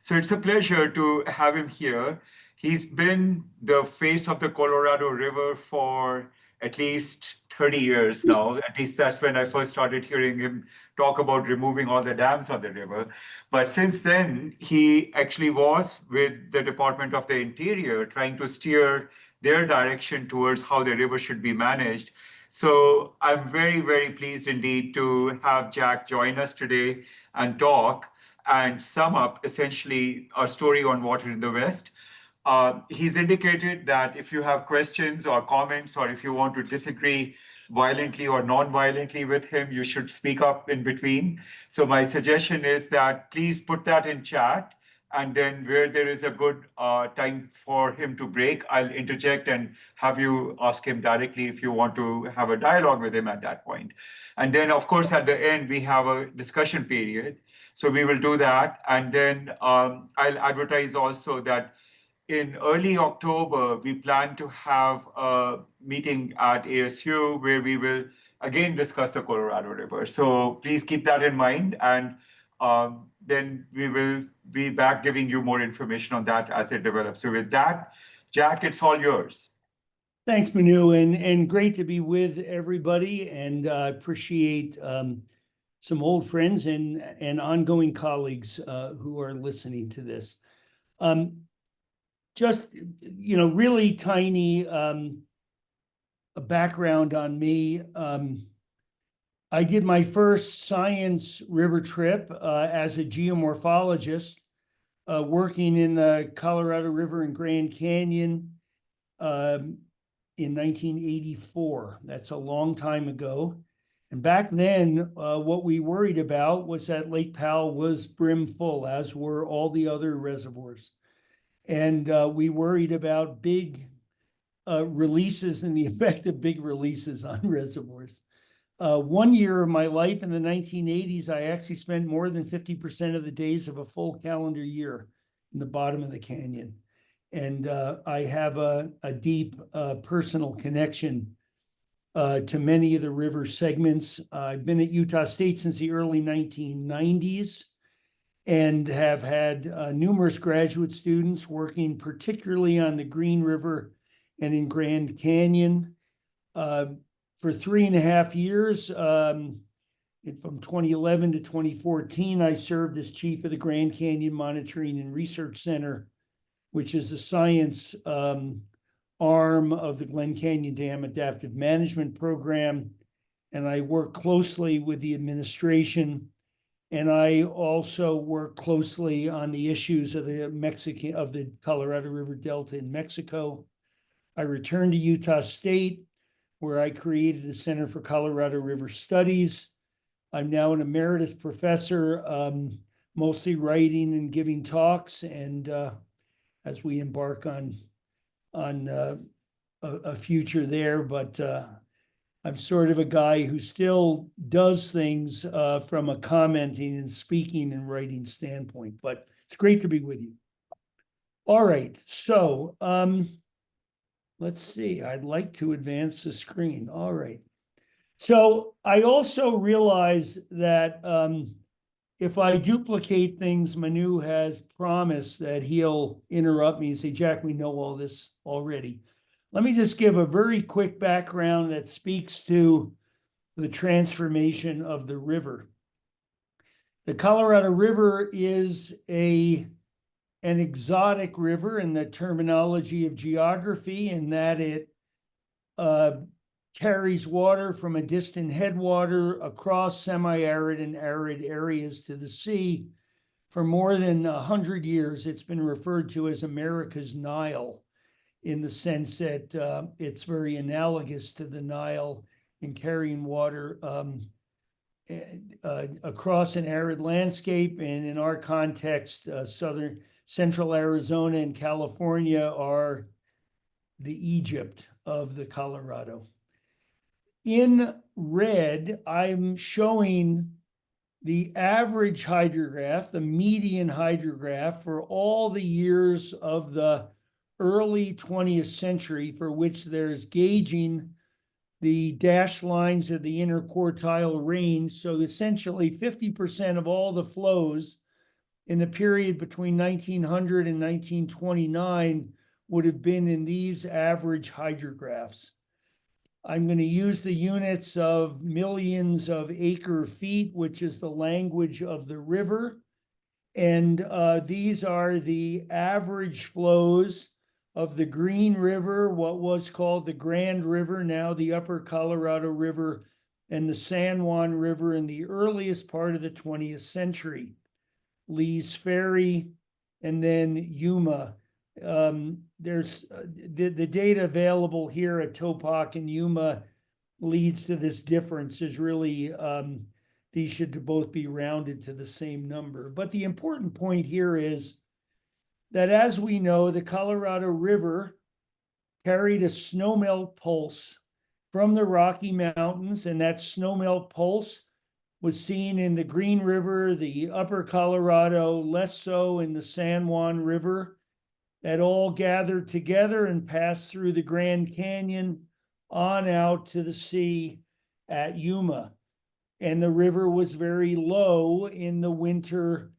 So it's a pleasure to have him here. He's been the face of the Colorado River for at least 30 years now. At least that's when I first started hearing him talk about removing all the dams on the river. But since then, he actually was with the Department of the Interior trying to steer their direction towards how the river should be managed. So I'm very, very pleased indeed to have Jack join us today and talk and sum up essentially our story on water in the West. He's indicated that if you have questions or comments, or if you want to disagree violently or non-violently with him, you should speak up in between. So my suggestion is that please put that in chat, and then where there is a good time for him to break, I'll interject and have you ask him directly if you want to have a dialogue with him at that point. And then, of course, at the end, we have a discussion period. So we will do that. And then I'll advertise also that in early October, we plan to have a meeting at ASU where we will again discuss the Colorado River. So please keep that in mind. And then we will be back giving you more information on that as it develops. So with that, Jack, it's all yours. Thanks, Manu, and great to be with everybody, and appreciate some old friends and ongoing colleagues who are listening to this. Just, really tiny a background on me. I did my first science river trip as a geomorphologist, working in the Colorado River and Grand Canyon in 1984. That's a long time ago. And back then, what we worried about was that Lake Powell was brim full, as were all the other reservoirs. And we worried about big releases and the effect of big releases on reservoirs. 1 year of my life in the 1980s, I actually spent more than 50% of the days of a full calendar year in the bottom of the canyon. And I have a deep personal connection to many of the river segments. I've been at Utah State since the early 1990s and have had numerous graduate students working particularly on the Green River and in Grand Canyon. For 3.5 years, from 2011 to 2014, I served as chief of the Grand Canyon Monitoring and Research Center, which is a science arm of the Glen Canyon Dam Adaptive Management Program. And I work closely with the administration. And I also work closely on the issues of the Colorado River Delta in Mexico. I returned to Utah State, where I created the Center for Colorado River Studies. I'm now an emeritus professor, mostly writing and giving talks. And as we embark on a future there, but I'm sort of a guy who still does things from a commenting and speaking and writing standpoint, but it's great to be with you. All right, so let's see, I'd like to advance the screen. All right. So I also realize that if I duplicate things, Manu has promised that he'll interrupt me and say, Jack, we know all this already. Let me just give a very quick background that speaks to the transformation of the river. The Colorado River is an exotic river in the terminology of geography, in that it carries water from a distant headwater across semi-arid and arid areas to the sea. For more than 100 years, it's been referred to as America's Nile, in the sense that it's very analogous to the Nile in carrying water across an arid landscape. And in our context, central Arizona and California are the Egypt of the Colorado. In red, I'm showing the average hydrograph, the median hydrograph for all the years of the early 20th century, for which there's gauging the dashed lines of the interquartile range. So essentially 50% of all the flows in the period between 1900 and 1929 would have been in these average hydrographs. I'm going to use the units of millions of acre feet, which is the language of the river. And these are the average flows of the Green River, what was called the Grand River, now the Upper Colorado River, and the San Juan River in the earliest part of the 20th century. Lee's Ferry, and then Yuma. There's the data available here at Topak and Yuma leads to this difference. Is really these should both be rounded to the same number. But the important point here is that, as we know, the Colorado River carried a snowmelt pulse from the Rocky Mountains, and that snowmelt pulse was seen in the Green River, the Upper Colorado, less so in the San Juan River, that all gathered together and passed through the Grand Canyon on out to the sea at Yuma. And the river was very low in the winter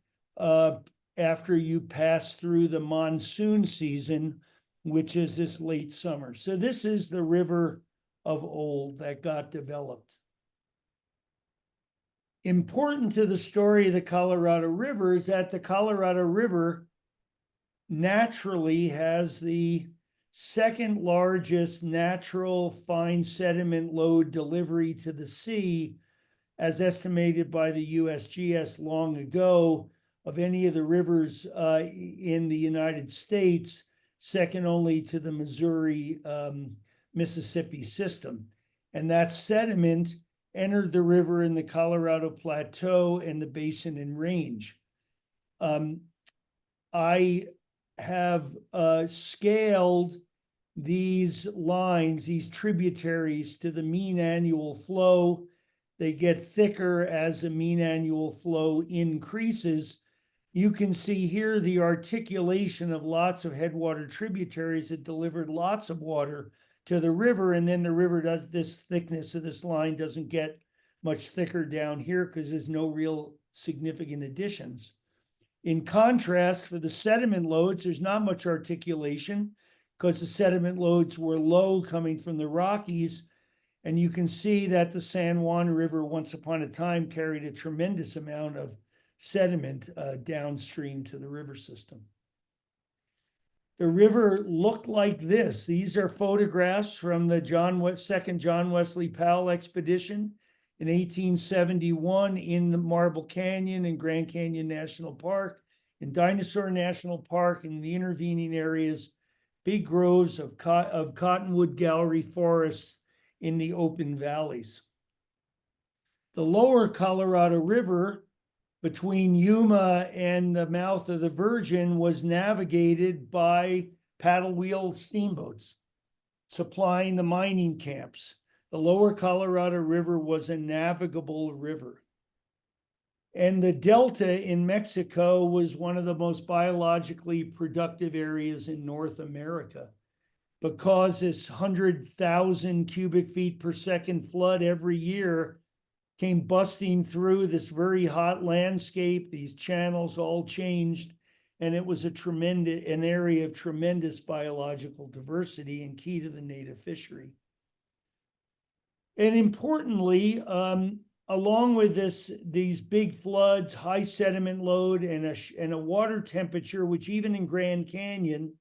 after you pass through the monsoon season, which is this late summer. So this is the river of old that got developed. Important to the story of the Colorado River is that the Colorado River naturally has the second largest natural fine sediment load delivery to the sea, as estimated by the USGS long ago, of any of the rivers in the United States, second only to the Missouri Mississippi system. And that sediment entered the river in the Colorado Plateau and the Basin and Range. I have scaled these lines, these tributaries, to the mean annual flow. They get thicker as the mean annual flow increases. You can see here the articulation of lots of headwater tributaries that delivered lots of water to the river, and then the river does this thickness of this line doesn't get much thicker down here because there's no real significant additions. In contrast, for the sediment loads, there's not much articulation because the sediment loads were low coming from the Rockies. And you can see that the San Juan River, once upon a time, carried a tremendous amount of sediment downstream to the river system. The river looked like this. These are photographs from the second John Wesley Powell expedition in 1871 in the Marble Canyon and Grand Canyon National Park, in Dinosaur National Park, and in the intervening areas, big groves of cottonwood gallery forests in the open valleys. The lower Colorado River between Yuma and the mouth of the Virgin was navigated by paddle wheel steamboats supplying the mining camps. The lower Colorado River was a navigable river. And the Delta in Mexico was one of the most biologically productive areas in North America, because this 100,000 cubic feet per second flood every year came busting through this very hot landscape. These channels all changed, and it was an area of tremendous biological diversity and key to the native fishery. And importantly, along with these big floods, high sediment load, and a water temperature, which even in Grand Canyon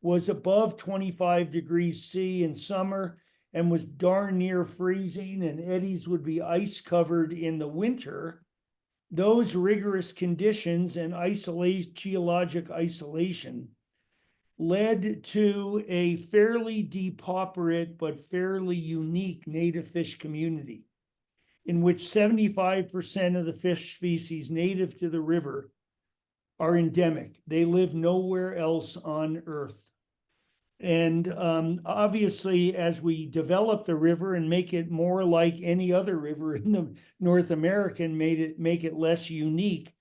was above 25 degrees C in summer and was darn near freezing, and eddies would be ice covered in the winter. Those rigorous conditions and geologic isolation led to a fairly depauperate but fairly unique native fish community, in which 75% of the fish species native to the river are endemic. They live nowhere else on Earth. And obviously, as we develop the river and make it more like any other river in the North America and make it less unique,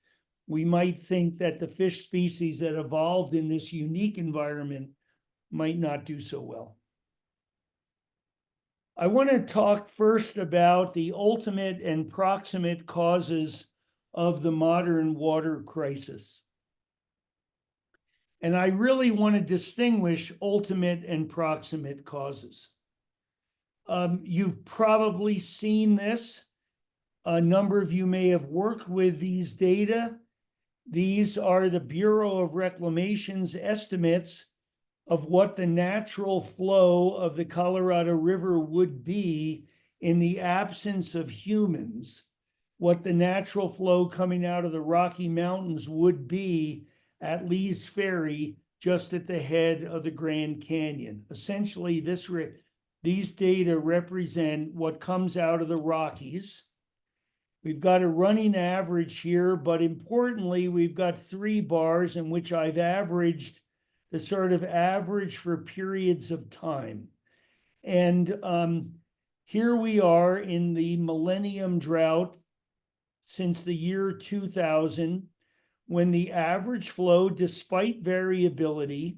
we might think that the fish species that evolved in this unique environment might not do so well. I want to talk first about the ultimate and proximate causes of the modern water crisis. And I really want to distinguish ultimate and proximate causes. You've probably seen this. A number of you may have worked with these data. These are the Bureau of Reclamation's estimates of what the natural flow of the Colorado River would be in the absence of humans, what the natural flow coming out of the Rocky Mountains would be at Lee's Ferry, just at the head of the Grand Canyon. Essentially, these data represent what comes out of the Rockies. We've got a running average here, but importantly, we've got 3 bars in which I've averaged the sort of average for periods of time. And here we are in the millennium drought since the year 2000, when the average flow, despite variability,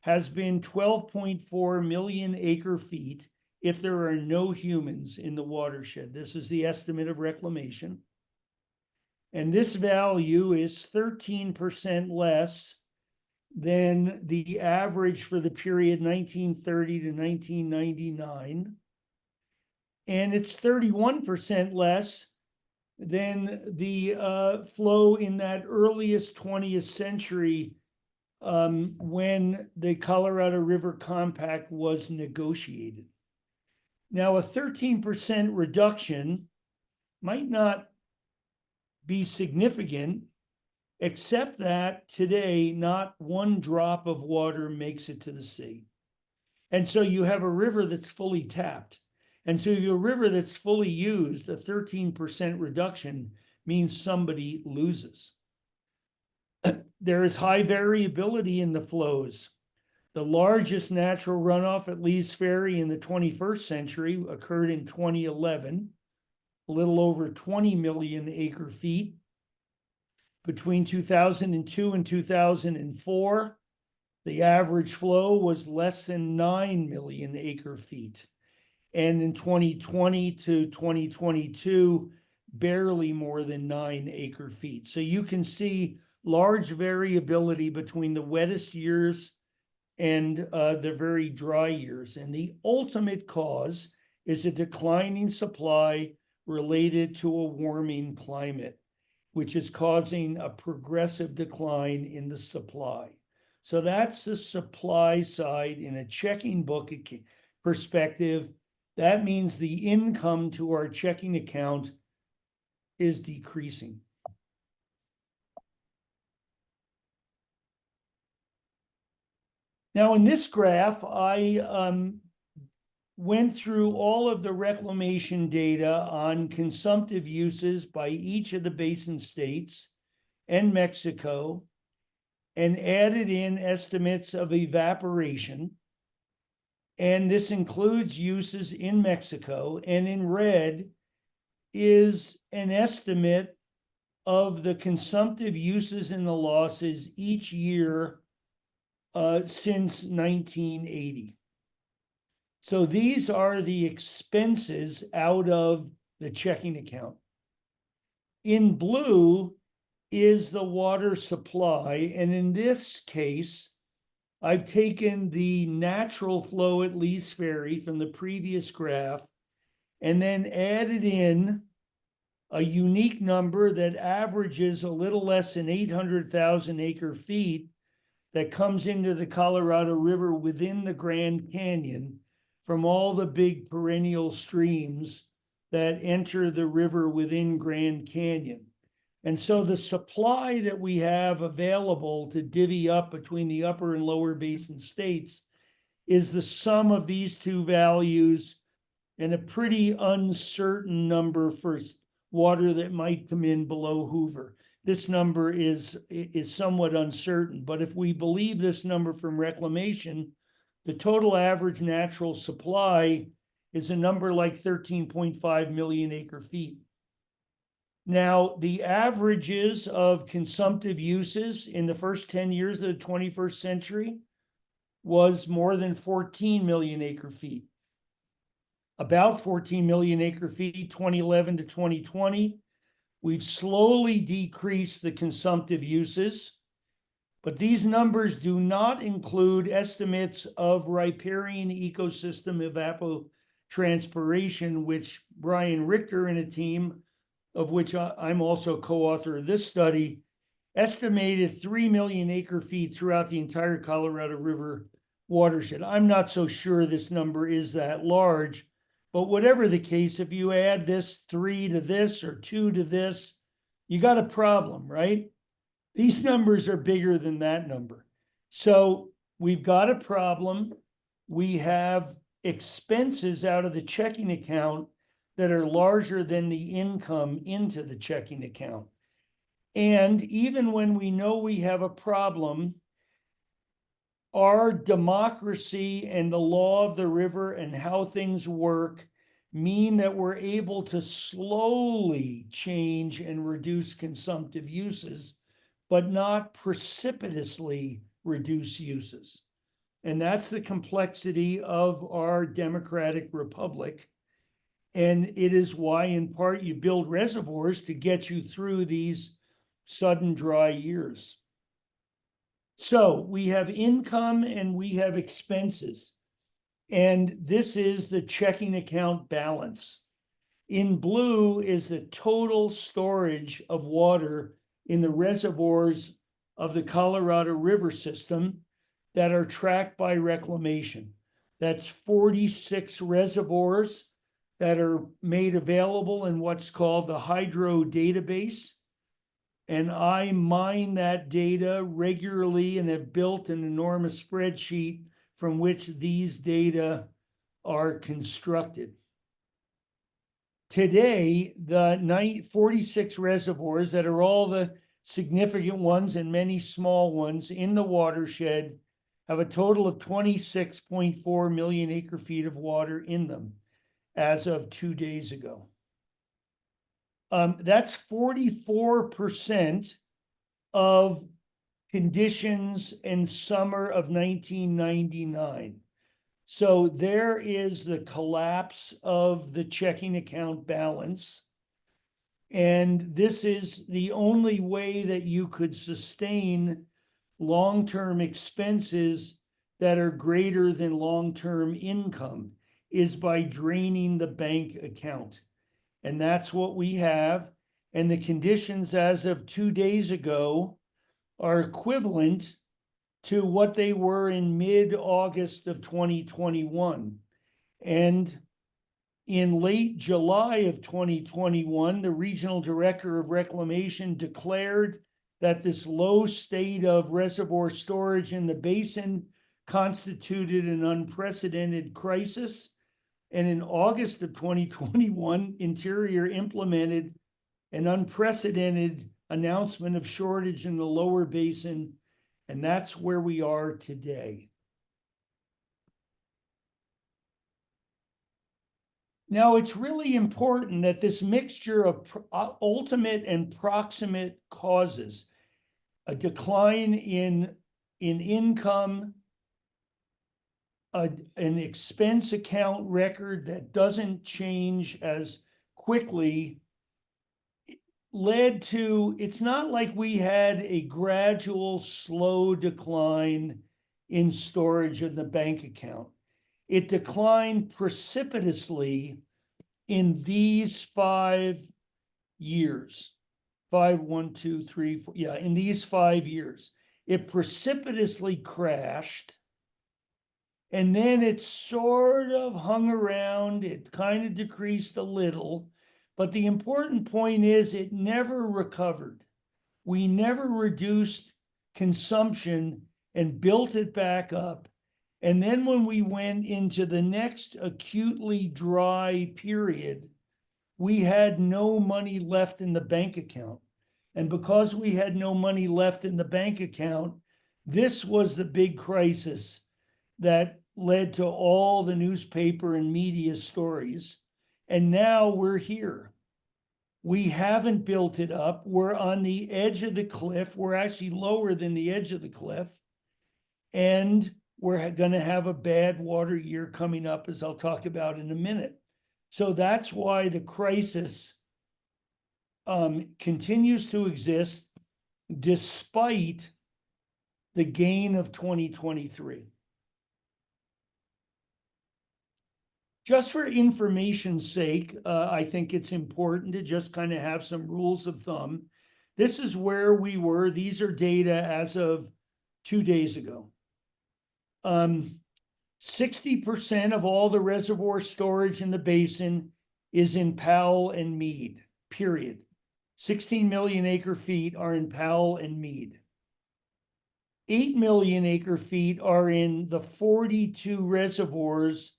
has been 12.4 million acre feet if there are no humans in the watershed. This is the estimate of reclamation. And this value is 13% less than the average for the period 1930 to 1999. And it's 31% less than the flow in that earliest 20th century when the Colorado River Compact was negotiated. Now, a 13% reduction might not be significant, except that today not one drop of water makes it to the sea. And so you have a river that's fully tapped. And so you have a river that's fully used. A 13% reduction means somebody loses. There is high variability in the flows. The largest natural runoff at Lee's Ferry in the 21st century occurred in 2011, a little over 20 million acre feet. Between 2002 and 2004, the average flow was less than 9 million acre feet. And in 2020 to 2022, barely more than 9 acre feet. So you can see large variability between the wettest years and the very dry years. And the ultimate cause is a declining supply related to a warming climate, which is causing a progressive decline in the supply. So that's the supply side in a checking book perspective. That means the income to our checking account is decreasing. Now, in this graph, I went through all of the reclamation data on consumptive uses by each of the basin states and Mexico, and added in estimates of evaporation. And this includes uses in Mexico. And in red is an estimate of the consumptive uses and the losses each year since 1980. So these are the expenses out of the checking account. In blue is the water supply. And in this case, I've taken the natural flow at Lee's Ferry from the previous graph and then added in a unique number that averages a little less than 800,000 acre feet that comes into the Colorado River within the Grand Canyon from all the big perennial streams that enter the river within Grand Canyon. And so the supply that we have available to divvy up between the upper and lower basin states is the sum of these two values and a pretty uncertain number for water that might come in below Hoover. This number is somewhat uncertain, but if we believe this number from reclamation, the total average natural supply is a number like 13.5 million acre feet. Now, the averages of consumptive uses in the first 10 years of the 21st century was more than 14 million acre feet. About 14 million acre feet, 2011 to 2020. We've slowly decreased the consumptive uses. But these numbers do not include estimates of riparian ecosystem evapotranspiration, which Brian Richter and a team, of which I'm also co-author of this study, estimated 3 million acre feet throughout the entire Colorado River watershed. I'm not so sure this number is that large, but whatever the case, if you add this 3 to this or 2 to this, you got a problem, right? These numbers are bigger than that number. So we've got a problem. We have expenses out of the checking account that are larger than the income into the checking account. And even when we know we have a problem, our democracy and the law of the river and how things work mean that we're able to slowly change and reduce consumptive uses, but not precipitously reduce uses. And that's the complexity of our democratic republic. And it is why, in part, you build reservoirs to get you through these sudden dry years. So we have income and we have expenses. And this is the checking account balance. In blue is the total storage of water in the reservoirs of the Colorado River system that are tracked by reclamation. That's 46 reservoirs that are made available in what's called the hydro database. And I mine that data regularly and have built an enormous spreadsheet from which these data are constructed. Today, the 46 reservoirs that are all the significant ones and many small ones in the watershed have a total of 26.4 million acre feet of water in them as of 2 days ago. That's 44% of conditions in summer of 1999. So there is the collapse of the checking account balance. And this is the only way that you could sustain long-term expenses that are greater than long-term income, is by draining the bank account. And that's what we have. And the conditions as of 2 days ago are equivalent to what they were in mid-August of 2021. And in late July of 2021, the regional director of reclamation declared that this low state of reservoir storage in the basin constituted an unprecedented crisis. And in August of 2021, Interior implemented an unprecedented announcement of shortage in the lower basin, and that's where we are today. Now, it's really important that this mixture of ultimate and proximate causes, a decline in income, an expense account record that doesn't change as quickly, led to, it's not like we had a gradual, slow decline in storage in the bank account. It declined precipitously in these 5 years. 5, 1, 2, 3, 4, yeah, in these 5 years. It precipitously crashed. And then it sort of hung around, it kind of decreased a little, but the important point is it never recovered. We never reduced consumption and built it back up. And then when we went into the next acutely dry period, we had no money left in the bank account. And because we had no money left in the bank account, this was the big crisis that led to all the newspaper and media stories. And now we're here. We haven't built it up. We're on the edge of the cliff. We're actually lower than the edge of the cliff. And we're going to have a bad water year coming up, as I'll talk about in a minute. So that's why the crisis continues to exist despite the gain of 2023. Just for information's sake, I think it's important to just kind of have some rules of thumb. This is where we were. These are data as of 2 days ago. 60% of all the reservoir storage in the basin is in Powell and Meade, period. 16 million acre feet are in Powell and Meade. 8 million acre feet are in the 42 reservoirs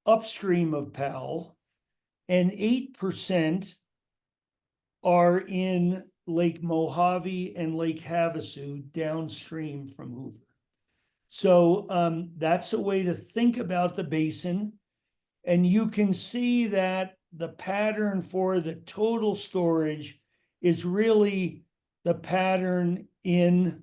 upstream of Powell, and 8% are in Lake Mojave and Lake Havasu downstream from Hoover. So that's a way to think about the basin. And you can see that the pattern for the total storage is really the pattern in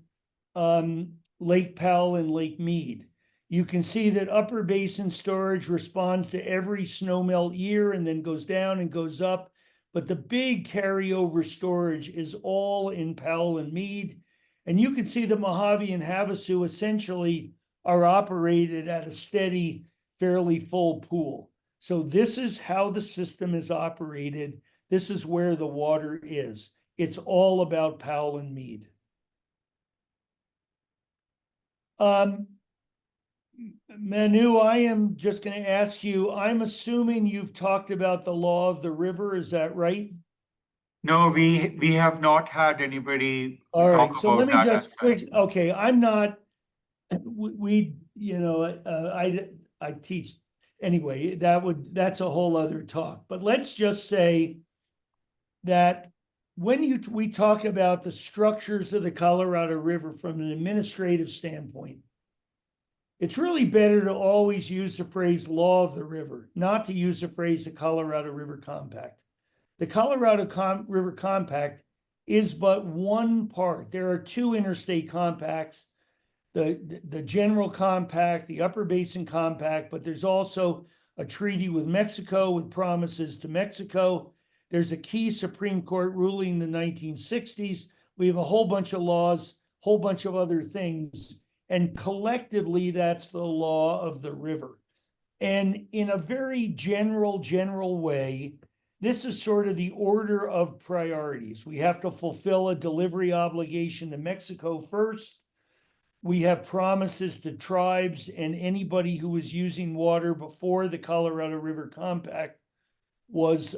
Lake Powell and Lake Meade. You can see that upper basin storage responds to every snowmelt year and then goes down and goes up. But the big carryover storage is all in Powell and Meade. And you can see that Mojave and Havasu essentially are operated at a steady, fairly full pool. So this is how the system is operated. This is where the water is. It's all about Powell and Meade. Manu, I am just going to ask you, I'm assuming you've talked about the law of the river. Is that right? No, we have not had anybody All talk right. So about let me that just aspect. quick. Okay. I'm not, we, you know, I teach anyway, that's a whole other talk, but let's just say that when we talk about the structures of the Colorado River from an administrative standpoint, it's really better to always use the phrase law of the river, not to use the phrase the Colorado River Compact. The Colorado River Compact is but one part. There are two interstate compacts, the General Compact, the Upper Basin Compact, but there's also a treaty with Mexico with promises to Mexico. There's a key Supreme Court ruling in the 1960s. We have a whole bunch of laws, whole bunch of other things. And collectively, that's the law of the river. And in a very general way, this is sort of the order of priorities. We have to fulfill a delivery obligation to Mexico first. We have promises to tribes and anybody who was using water before the Colorado River Compact was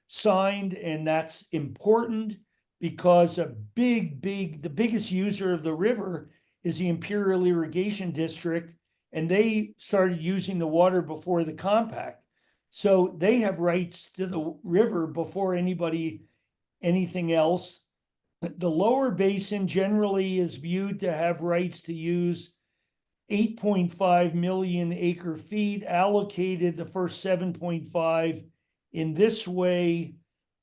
signed, and that's important because the biggest user of the river is the Imperial Irrigation District, and they started using the water before the compact. So they have rights to the river before anything else. The lower basin generally is viewed to have rights to use 8.5 million acre feet, allocated the first 7.5 in this way,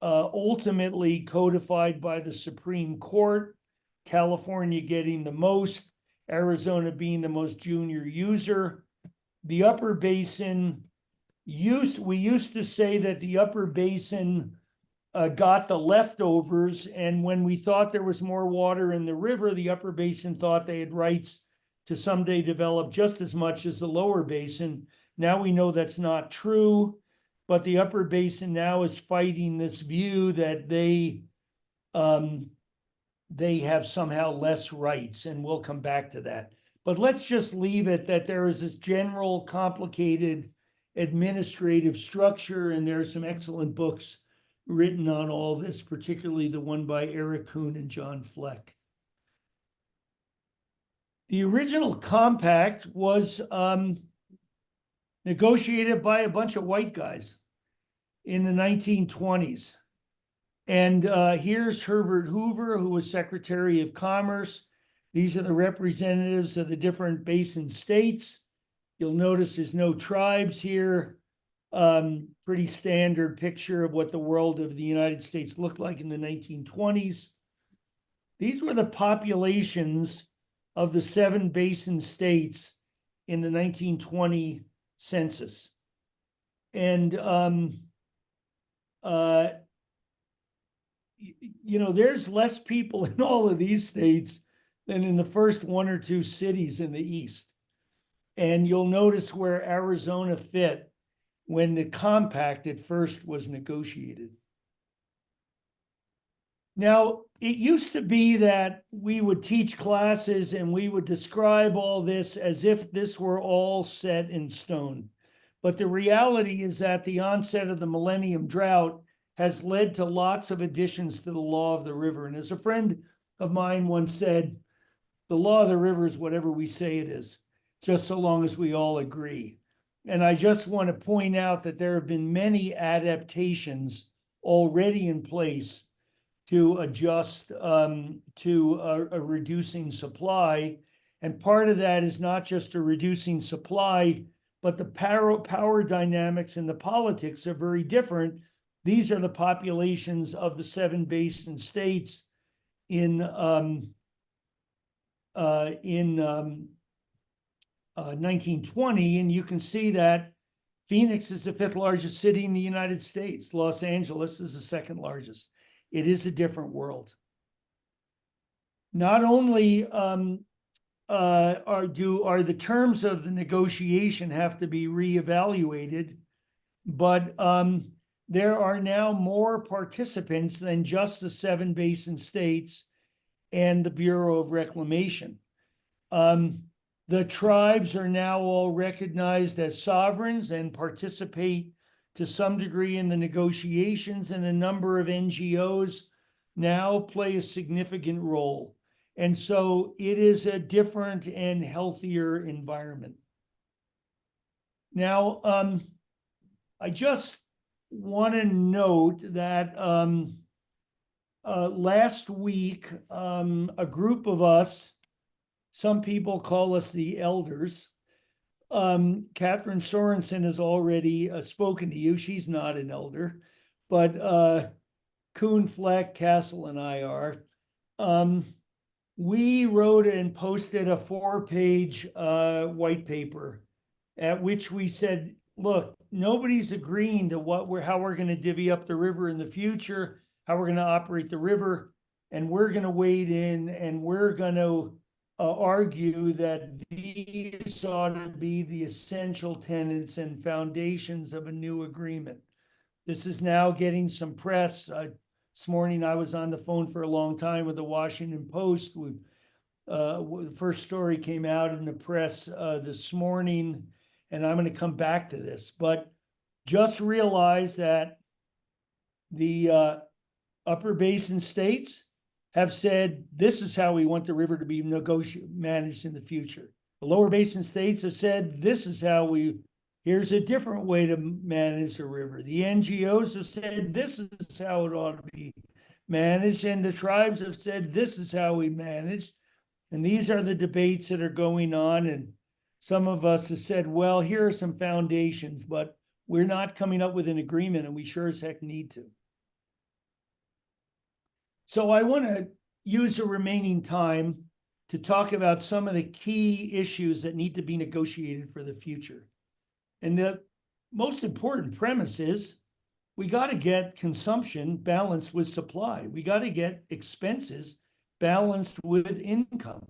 ultimately codified by the Supreme Court, California getting the most, Arizona being the most junior user. The upper basin we used to say that the upper basin got the leftovers, and when we thought there was more water in the river, the upper basin thought they had rights to someday develop just as much as the lower basin. Now we know that's not true, but the upper basin now is fighting this view that they have somehow less rights, and we'll come back to that. But let's just leave it that there is this general complicated administrative structure, and there are some excellent books written on all this, particularly the one by Eric Kuhn and John Fleck. The original compact was negotiated by a bunch of white guys in the 1920s. And here's Herbert Hoover, who was Secretary of Commerce. These are the representatives of the different basin states. You'll notice there's no tribes here. Pretty standard picture of what the world of the United States looked like in the 1920s. These were the populations of the 7 basin states in the 1920 census. And you know, there's less people in all of these states than in the first one or two cities in the East. And you'll notice where Arizona fit when the compact at first was negotiated. Now, it used to be that we would teach classes and we would describe all this as if this were all set in stone. But the reality is that the onset of the millennium drought has led to lots of additions to the law of the river. And as a friend of mine once said, the law of the river is whatever we say it is, just so long as we all agree. And I just want to point out that there have been many adaptations already in place to adjust to a reducing supply. And part of that is not just a reducing supply, but the power dynamics and the politics are very different. These are the populations of the 7 basin states in 1920, and you can see that Phoenix is the 5th largest city in the United States. Los Angeles is the 2nd largest. It is a different world. Not only are the terms of the negotiation have to be reevaluated, but there are now more participants than just the 7 basin states and the Bureau of Reclamation. The tribes are now all recognized as sovereigns and participate to some degree in the negotiations, and a number of NGOs now play a significant role. And so it is a different and healthier environment. Now, I just want to note that last week, a group of us, some people call us the elders, Catherine Sorensen has already spoken to you. She's not an elder, but Kuhn, Fleck, Castle, and I are. We wrote and posted a 4-page white paper at which we said, look, nobody's agreeing to how we're going to divvy up the river in the future, how we're going to operate the river, and we're going to wade in and we're going to argue that these ought to be the essential tenets and foundations of a new agreement. This is now getting some press. This morning I was on the phone for a long time with the Washington Post. The first story came out in the press this morning, and I'm going to come back to this. But just realize that the upper basin states have said, this is how we want the river to be managed in the future. The lower basin states have said, this is how here's a different way to manage the river. The NGOs have said, this is how it ought to be managed. And the tribes have said, this is how we manage. And these are the debates that are going on. And some of us have said, well, here are some foundations, but we're not coming up with an agreement, and we sure as heck need to. So I want to use the remaining time to talk about some of the key issues that need to be negotiated for the future. And the most important premise is we got to get consumption balanced with supply. We got to get expenses balanced with income.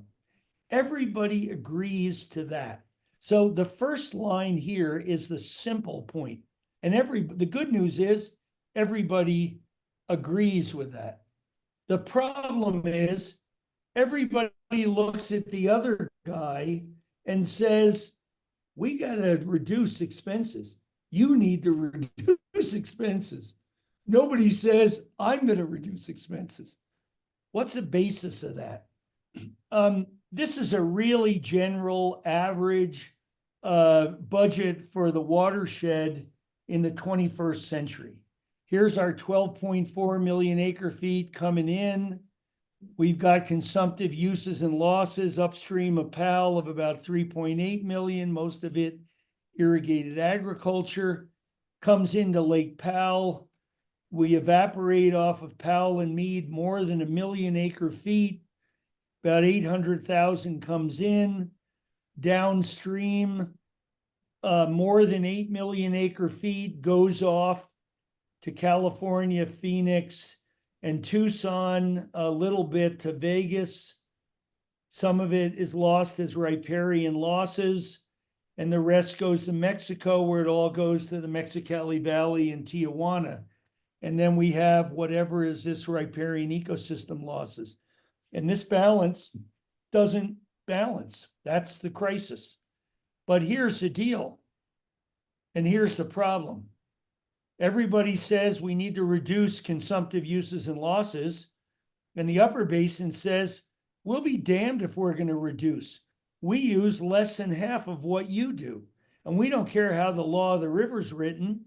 Everybody agrees to that. So the first line here is the simple point. And the good news is everybody agrees with that. The problem is everybody looks at the other guy and says, we got to reduce expenses. You need to reduce expenses. Nobody says, I'm going to reduce expenses. What's the basis of that? This is a really general average budget for the watershed in the 21st century. Here's our 12.4 million acre feet coming in. We've got consumptive uses and losses upstream of Powell of about 3.8 million, most of it irrigated agriculture, comes into Lake Powell. We evaporate off of Powell and Meade more than 1 million acre feet. About 800,000 comes in. Downstream, more than 8 million acre feet goes off to California, Phoenix, and Tucson, a little bit to Vegas. Some of it is lost as riparian losses, and the rest goes to Mexico, where it all goes to the Mexicali Valley and Tijuana. And then we have whatever is this riparian ecosystem losses. And this balance doesn't balance. That's the crisis. But here's the deal. And here's the problem. Everybody says we need to reduce consumptive uses and losses. And the upper basin says, we'll be damned if we're going to reduce. We use less than half of what you do. And we don't care how the law of the river's written.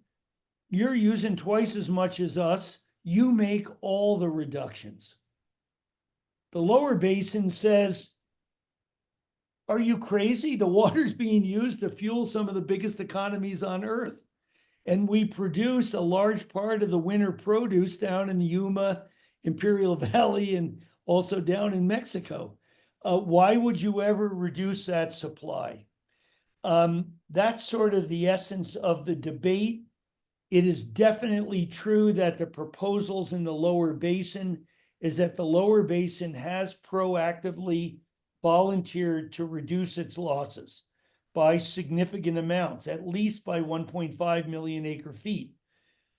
You're using twice as much as us. You make all the reductions. The lower basin says, are you crazy? The water's being used to fuel some of the biggest economies on earth. And we produce a large part of the winter produce down in the Yuma, Imperial Valley, and also down in Mexico. Why would you ever reduce that supply? That's sort of the essence of the debate. It is definitely true that the proposals in the lower basin is that the lower basin has proactively volunteered to reduce its losses by significant amounts, at least by 1.5 million acre feet.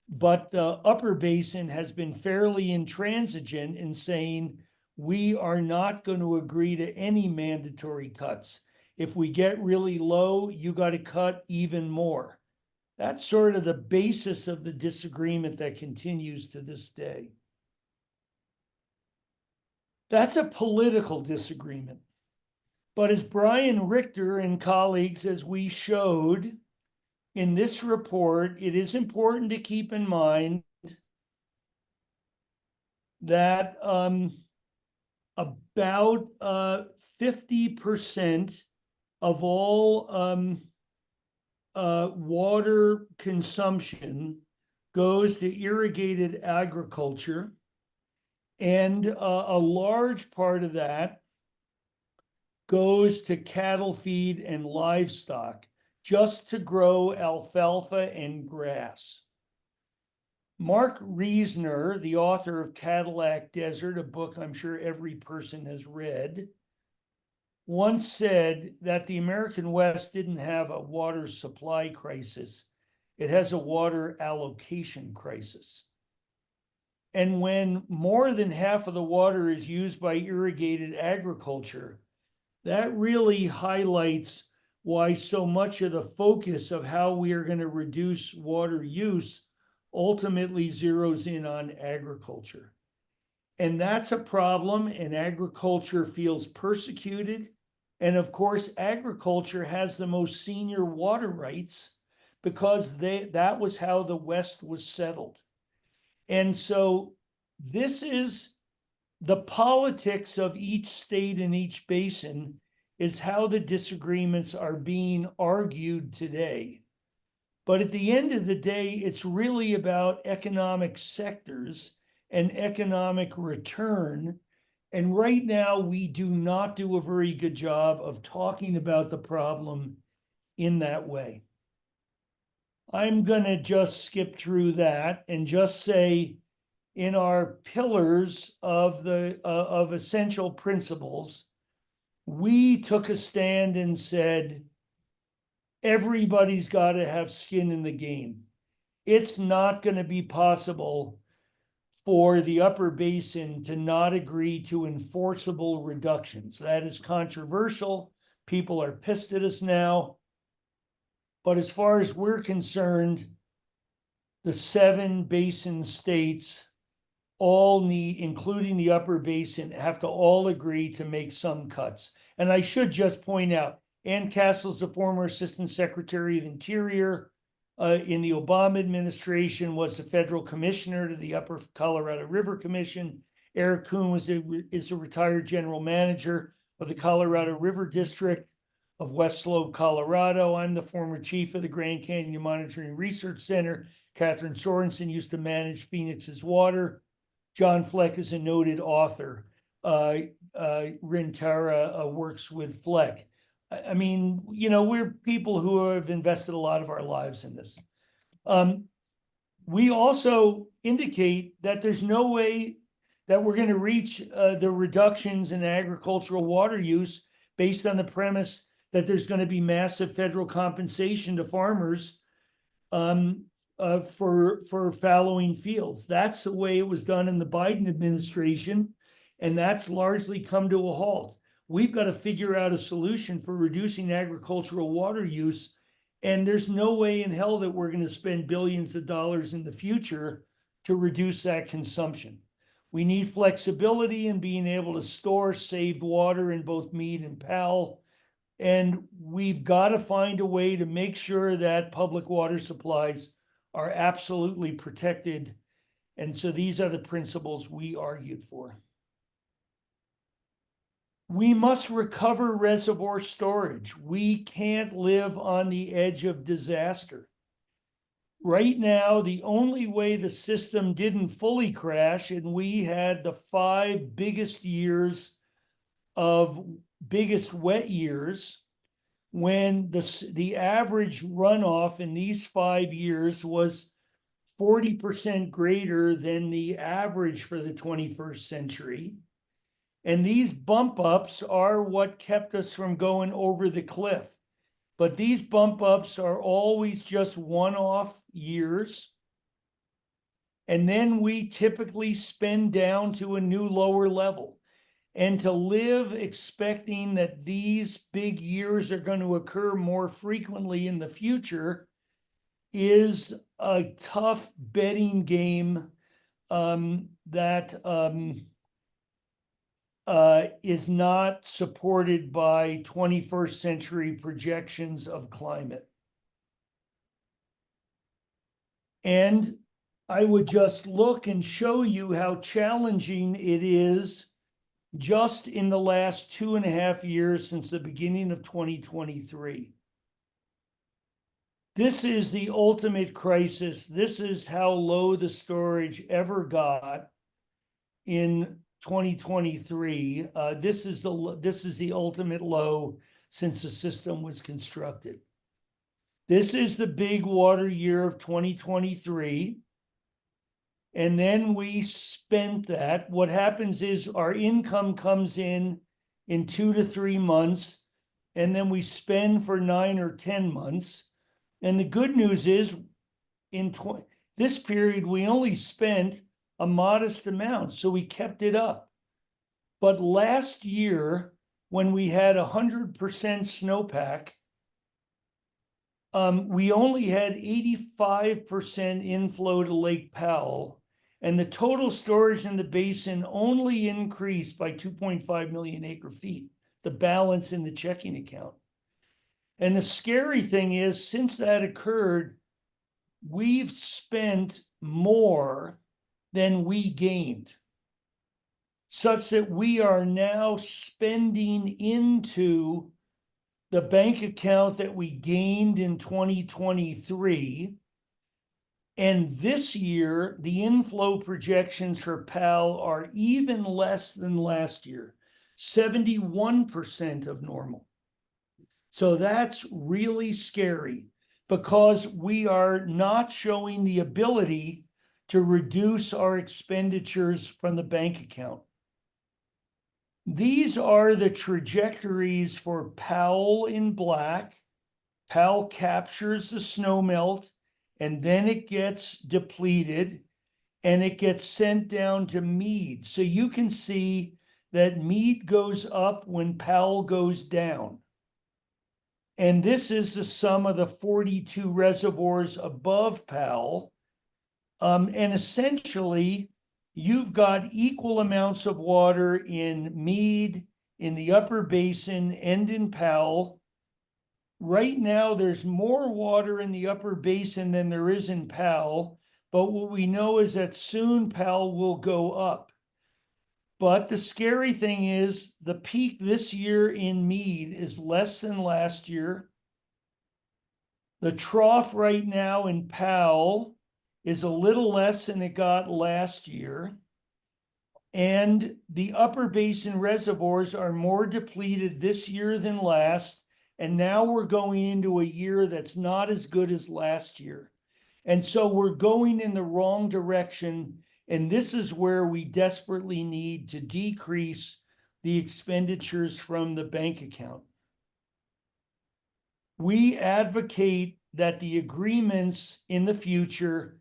But the upper basin has been fairly intransigent in saying, we are not going to agree to any mandatory cuts. If we get really low, you got to cut even more. That's sort of the basis of the disagreement that continues to this day. That's a political disagreement. But as Brian Richter and colleagues, as we showed in this report, it is important to keep in mind that about 50% of all water consumption goes to irrigated agriculture, and a large part of that goes to cattle feed and livestock, just to grow alfalfa and grass. Mark Reisner, the author of Cadillac Desert, a book I'm sure every person has read, once said that the American West didn't have a water supply crisis. It has a water allocation crisis. And when more than half of the water is used by irrigated agriculture, that really highlights why so much of the focus of how we are going to reduce water use ultimately zeroes in on agriculture. And that's a problem, and agriculture feels persecuted. And of course, agriculture has the most senior water rights because that was how the West was settled. And so this is the politics of each state and each basin, is how the disagreements are being argued today. But at the end of the day, it's really about economic sectors and economic return. And right now, we do not do a very good job of talking about the problem in that way. I'm going to just skip through that and just say, in our pillars of essential principles, we took a stand and said, everybody's got to have skin in the game. It's not going to be possible for the upper basin to not agree to enforceable reductions. That is controversial. People are pissed at us now. But as far as we're concerned, the 7 basin states all need, including the upper basin, have to all agree to make some cuts. And I should just point out, Ann Castle's the former Assistant Secretary of Interior in the Obama administration, was the federal commissioner to the Upper Colorado River Commission. Eric Kuhn is a retired general manager of the Colorado River District of West Slope, Colorado. I'm the former chief of the Grand Canyon Monitoring Research Center. Catherine Sorensen used to manage Phoenix's water. John Fleck is a noted author. Rintara works with Fleck. I mean, you know, we're people who have invested a lot of our lives in this. We also indicate that there's no way that we're going to reach the reductions in agricultural water use based on the premise that there's going to be massive federal compensation to farmers for fallowing fields. That's the way it was done in the Biden administration, and that's largely come to a halt. We've got to figure out a solution for reducing agricultural water use, and there's no way in hell that we're going to spend billions of dollars in the future to reduce that consumption. We need flexibility in being able to store saved water in both Meade and Powell. And we've got to find a way to make sure that public water supplies are absolutely protected. And so these are the principles we argued for. We must recover reservoir storage. We can't live on the edge of disaster. Right now, the only way the system didn't fully crash, and we had the 5 biggest years of biggest wet years, when the average runoff in these 5 years was 40% greater than the average for the 21st century. And these bump ups are what kept us from going over the cliff. But these bump ups are always just one-off years. And then we typically spin down to a new lower level. And to live expecting that these big years are going to occur more frequently in the future is a tough betting game that is not supported by 21st century projections of climate. And I would just look and show you how challenging it is just in the last 2.5 years since the beginning of 2023. This is the ultimate crisis. This is how low the storage ever got in 2023. This is the ultimate low since the system was constructed. This is the big water year of 2023. And then we spent that. What happens is our income comes in 2 to 3 months, and then we spend for 9 or 10 months. And the good news is in this period, we only spent a modest amount, so we kept it up. But last year, when we had 100% snowpack, we only had 85% inflow to Lake Powell, and the total storage in the basin only increased by 2.5 million acre feet, the balance in the checking account. And the scary thing is, since that occurred, we've spent more than we gained, such that we are now spending into the bank account that we gained in 2023. And this year, the inflow projections for PAL are even less than last year, 71% of normal. So that's really scary because we are not showing the ability to reduce our expenditures from the bank account. These are the trajectories for Powell in black. Powell captures the snowmelt, and then it gets depleted, and it gets sent down to Meade. So you can see that Meade goes up when Powell goes down. And this is the sum of the 42 reservoirs above Powell. And essentially, you've got equal amounts of water in Meade, in the upper basin, and in Powell. Right now, there's more water in the upper basin than there is in Powell, but what we know is that soon Powell will go up. But the scary thing is the peak this year in Meade is less than last year. The trough right now in Powell is a little less than it got last year. And the upper basin reservoirs are more depleted this year than last. And now we're going into a year that's not as good as last year. And so we're going in the wrong direction. And this is where we desperately need to decrease the expenditures from the bank account. We advocate that the agreements in the future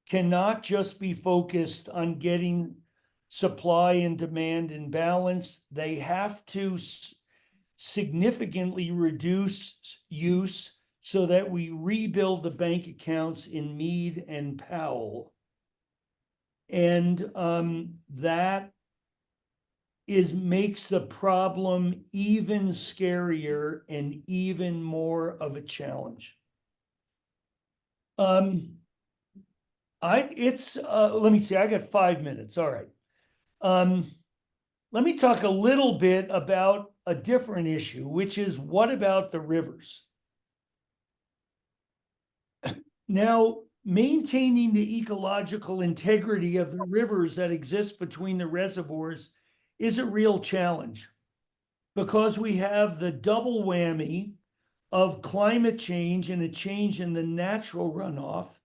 cannot just be focused on getting supply and demand in balance. They have to significantly reduce use so that we rebuild the bank accounts in Meade and Powell. And that makes the problem even scarier and even more of a challenge. Let me see, I got 5 minutes. All right. Let me talk a little bit about a different issue, which is what about the rivers? Now, maintaining the ecological integrity of the rivers that exist between the reservoirs is a real challenge because we have the double whammy of climate change and a change in the natural runoff.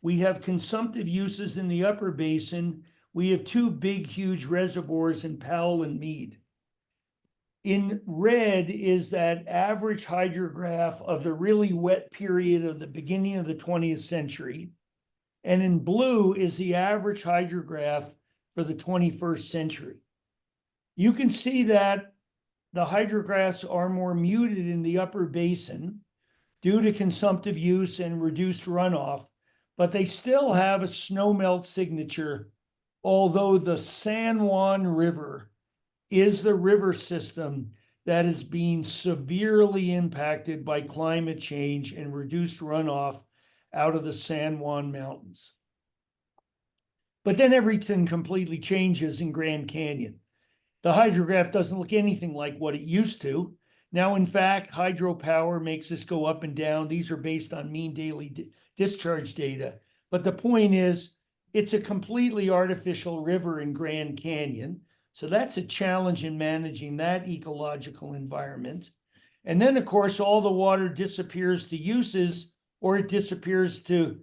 We have consumptive uses in the upper basin. We have two big, huge reservoirs in Powell and Meade. In red is that average hydrograph of the really wet period of the beginning of the 20th century. And in blue is the average hydrograph for the 21st century. You can see that the hydrographs are more muted in the upper basin due to consumptive use and reduced runoff, but they still have a snowmelt signature, although the San Juan River is the river system that is being severely impacted by climate change and reduced runoff out of the San Juan Mountains. But then everything completely changes in Grand Canyon. The hydrograph doesn't look anything like what it used to. Now, in fact, hydropower makes this go up and down. These are based on mean daily discharge data. But the point is, it's a completely artificial river in Grand Canyon. So that's a challenge in managing that ecological environment. And then, of course, all the water disappears to uses, or it disappears to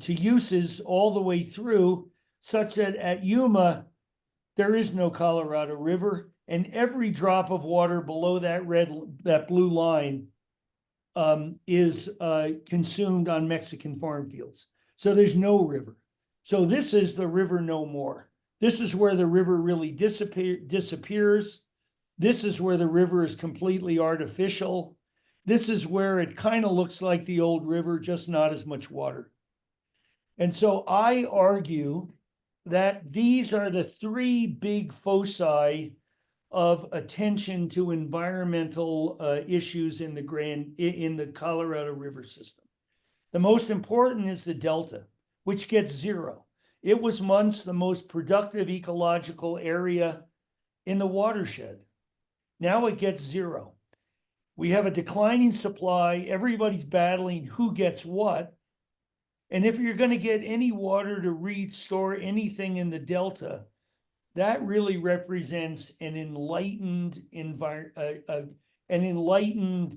uses all the way through, such that at Yuma, there is no Colorado River, and every drop of water below that blue line is consumed on Mexican farm fields. So there's no river. So this is the river no more. This is where the river really disappears. This is where the river is completely artificial. This is where it kind of looks like the old river, just not as much water. And so I argue that these are the three big foci of attention to environmental issues in the Colorado River system. The most important is the Delta, which gets 0. It was once the most productive ecological area in the watershed. Now it gets 0. We have a declining supply. Everybody's battling who gets what. And if you're going to get any water to restore anything in the Delta, that really represents an enlightened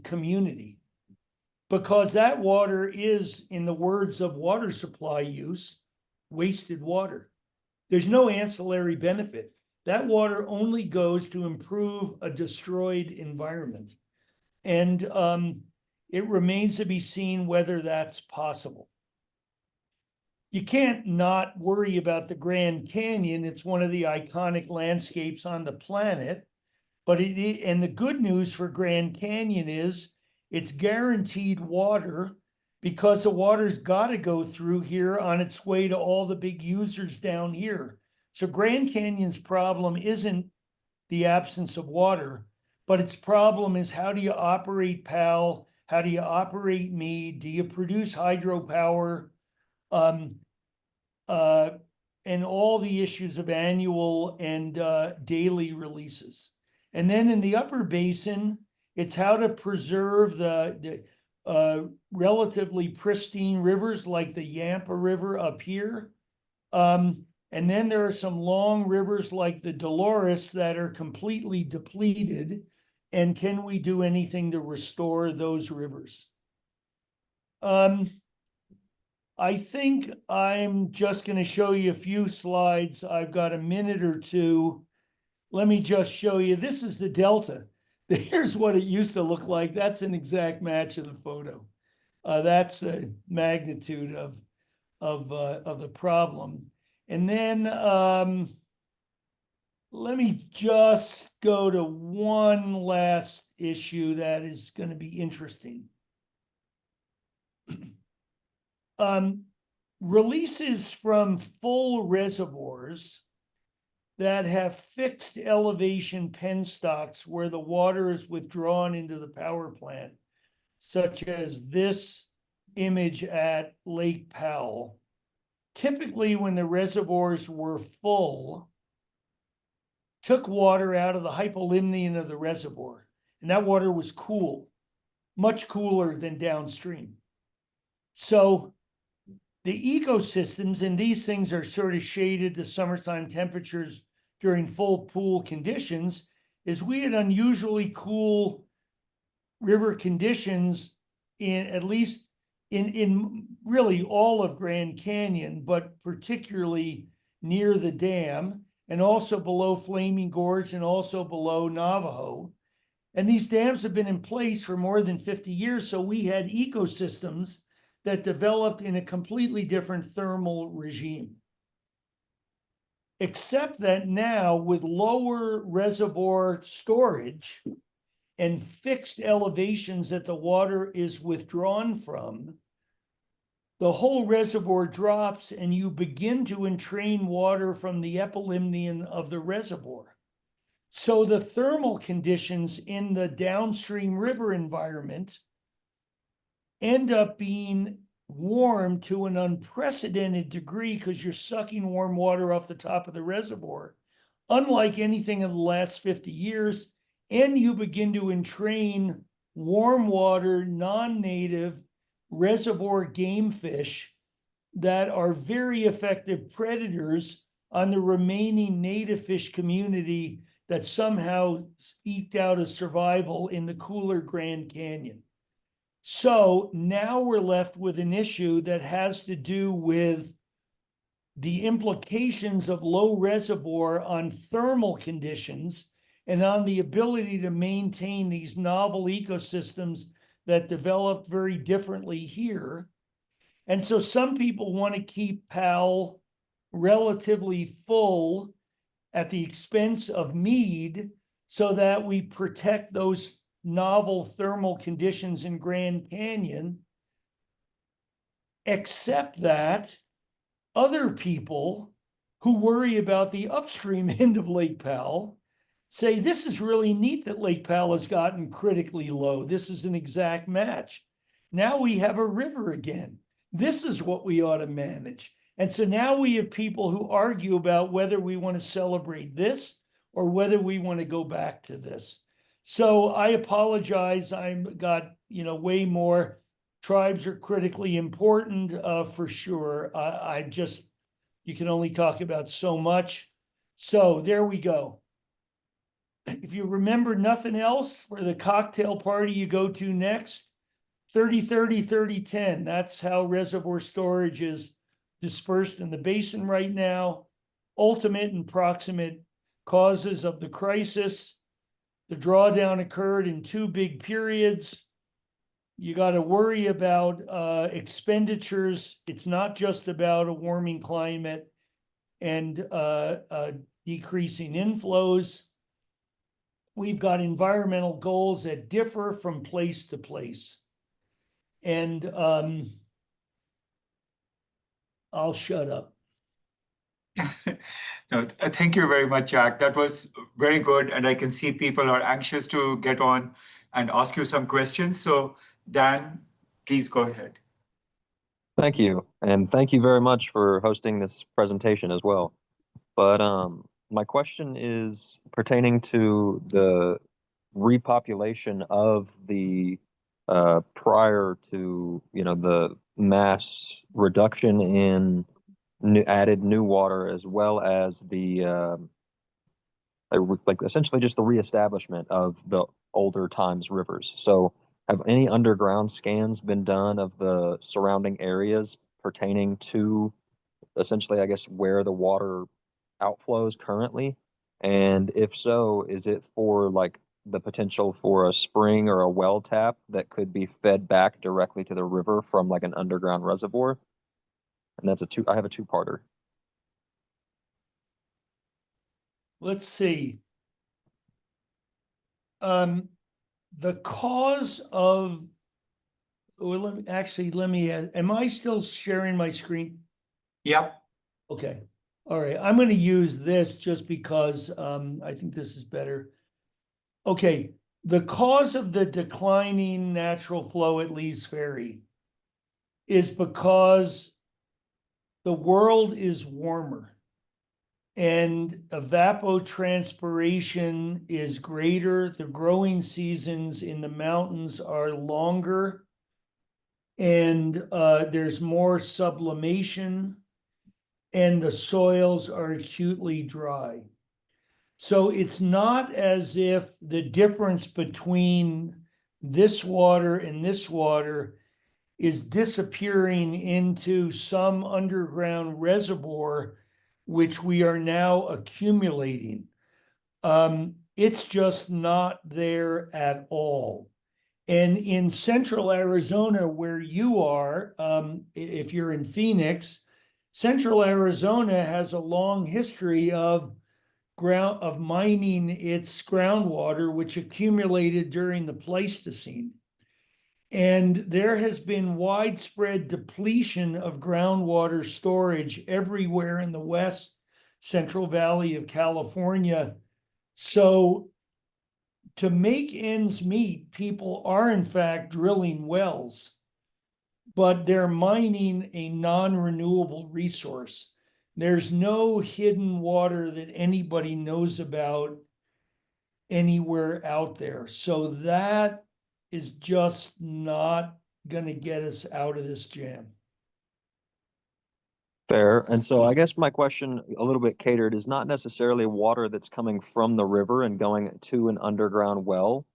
community, because that water is, in the words of water supply use, wasted water. There's no ancillary benefit. That water only goes to improve a destroyed environment. And it remains to be seen whether that's possible. You can't not worry about the Grand Canyon. It's one of the iconic landscapes on the planet. But and the good news for Grand Canyon is it's guaranteed water, because the water's got to go through here on its way to all the big users down here. So Grand Canyon's problem isn't the absence of water, but its problem is, how do you operate Powell? How do you operate Meade? Do you produce hydropower? And all the issues of annual and daily releases. And then in the upper basin, it's how to preserve the relatively pristine rivers like the Yampa River up here. And then there are some long rivers like the Dolores that are completely depleted. And can we do anything to restore those rivers? I think I'm just going to show you a few slides. I've got a minute or two. Let me just show you. This is the delta. Here's what it used to look like. That's an exact match of the photo. That's a magnitude of the problem. And then let me just go to one last issue that is going to be interesting. Releases from full reservoirs that have fixed elevation penstocks where the water is withdrawn into the power plant, such as this image at Lake Powell. Typically, when the reservoirs were full, took water out of the hypolimnion of the reservoir, and that water was cool, much cooler than downstream. So the ecosystems, and these things are sort of shaded to summertime temperatures during full pool conditions, is we had unusually cool river conditions in at least in really all of Grand Canyon, but particularly near the dam and also below Flaming Gorge and also below Navajo. And these dams have been in place for more than 50 years. So we had ecosystems that developed in a completely different thermal regime. Except that now with lower reservoir storage and fixed elevations that the water is withdrawn from, the whole reservoir drops and you begin to entrain water from the epilimnion of the reservoir. So the thermal conditions in the downstream river environment end up being warm to an unprecedented degree because you're sucking warm water off the top of the reservoir, unlike anything in the last 50 years. And you begin to entrain warm water, non-native reservoir game fish that are very effective predators on the remaining native fish community that somehow eked out a survival in the cooler Grand Canyon. So now we're left with an issue that has to do with the implications of low reservoir on thermal conditions and on the ability to maintain these novel ecosystems that developed very differently here. And so some people want to keep Powell relatively full at the expense of Mead so that we protect those novel thermal conditions in Grand Canyon, except that other people who worry about the upstream end of Lake Powell say this is really neat that Lake Powell has gotten critically low. This is an exact match. Now we have a river again. This is what we ought to manage. And so now we have people who argue about whether we want to celebrate this or whether we want to go back to this. So I apologize. I've got, way more. Tribes are critically important for sure. You can only talk about so much. So there we go. If you remember nothing else for the cocktail party you go to next, 30-30, 30-10. That's how reservoir storage is dispersed in the basin right now. Ultimate and proximate causes of the crisis. The drawdown occurred in two big periods. You got to worry about expenditures. It's not just about a warming climate and decreasing inflows. We've got environmental goals that differ from place to place. And I'll shut up. No, thank you very much, Jack. That was very good. And I can see people are anxious to get on and ask you some questions. So Dan, please go ahead. Thank you. And thank you very much for hosting this presentation as well. But my question is pertaining to the repopulation of the prior to, the mass reduction in added new water, as well as the essentially just the reestablishment of the older times rivers. So have any underground scans been done of the surrounding areas pertaining to essentially, I guess, where the water outflows currently? And if so, is it for like the potential for a spring or a well tap that could be fed back directly to the river from like an underground reservoir? And I have a two-parter. Let's see. The cause of, well, let me, am I still sharing my screen? Yep. Okay, all right, I'm gonna use this just because, I think this is better. Okay, the cause of the declining natural flow at Lee's Ferry is because the world is warmer and evapotranspiration is greater. The growing seasons in the mountains are longer, and there's more sublimation, and the soils are acutely dry. So it's not as if the difference between this water and this water is disappearing into some underground reservoir, which we are now accumulating. It's just not there at all. And in central Arizona, where you are, if you're in Phoenix, central Arizona has a long history of mining its groundwater, which accumulated during the Pleistocene. And there has been widespread depletion of groundwater storage everywhere in the West Central Valley of California. So to make ends meet, people are in fact drilling wells, but they're mining a non-renewable resource. There's no hidden water that anybody knows about anywhere out there. So that is just not going to get us out of this jam. Fair. And so I guess my question, a little bit catered, is not necessarily water that's coming from the river and going to an underground well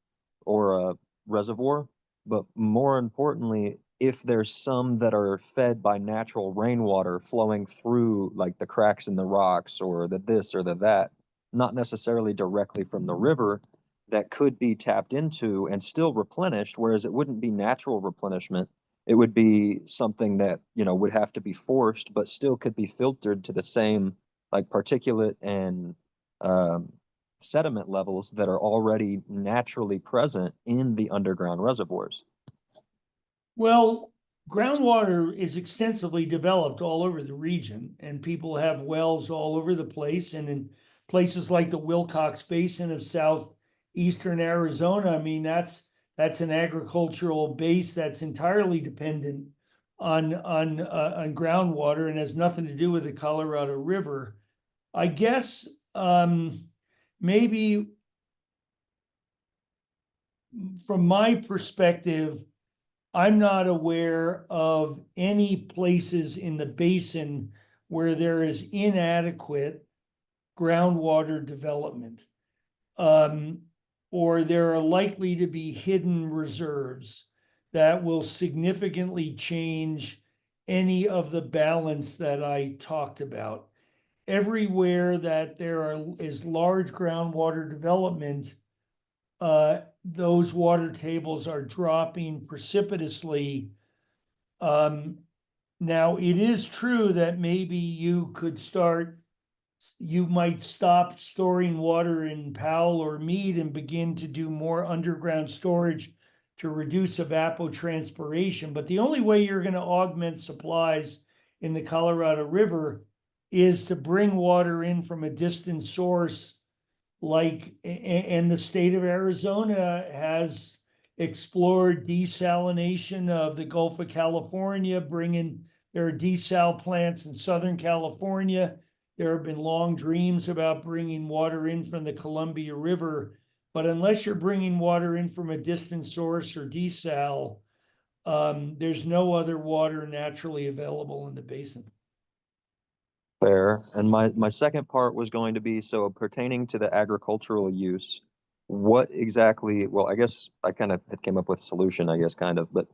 or a reservoir, but more importantly, if there's some that are fed by natural rainwater flowing through like the cracks in the rocks or the this or the that, not necessarily directly from the river, that could be tapped into and still replenished, whereas it wouldn't be natural replenishment. It would be something that, you know, would have to be forced, but still could be filtered to the same like particulate and sediment levels that are already naturally present in the underground reservoirs. Well, groundwater is extensively developed all over the region, and people have wells all over the place. And in places like the Wilcox Basin of southeastern Arizona, I mean, that's an agricultural base that's entirely dependent on groundwater and has nothing to do with the Colorado River. I guess maybe from my perspective, I'm not aware of any places in the basin where there is inadequate groundwater development, or there are likely to be hidden reserves that will significantly change any of the balance that I talked about. Everywhere that is large groundwater development, those water tables are dropping precipitously. Now, it is true that maybe you might stop storing water in Powell or Mead and begin to do more underground storage to reduce evapotranspiration. But the only way you're going to augment supplies in the Colorado River is to bring water in from a distant source, and the state of Arizona has explored desalination of the Gulf of California, there are desal plants in Southern California. There have been long dreams about bringing water in from the Columbia River, but unless you're bringing water in from a distant source or desal, there's no other water naturally available in the basin. Fair. And my second part was going to be, so pertaining to the agricultural use, what exactly, well, I guess I kind of had came up with a solution, I guess, kind of, but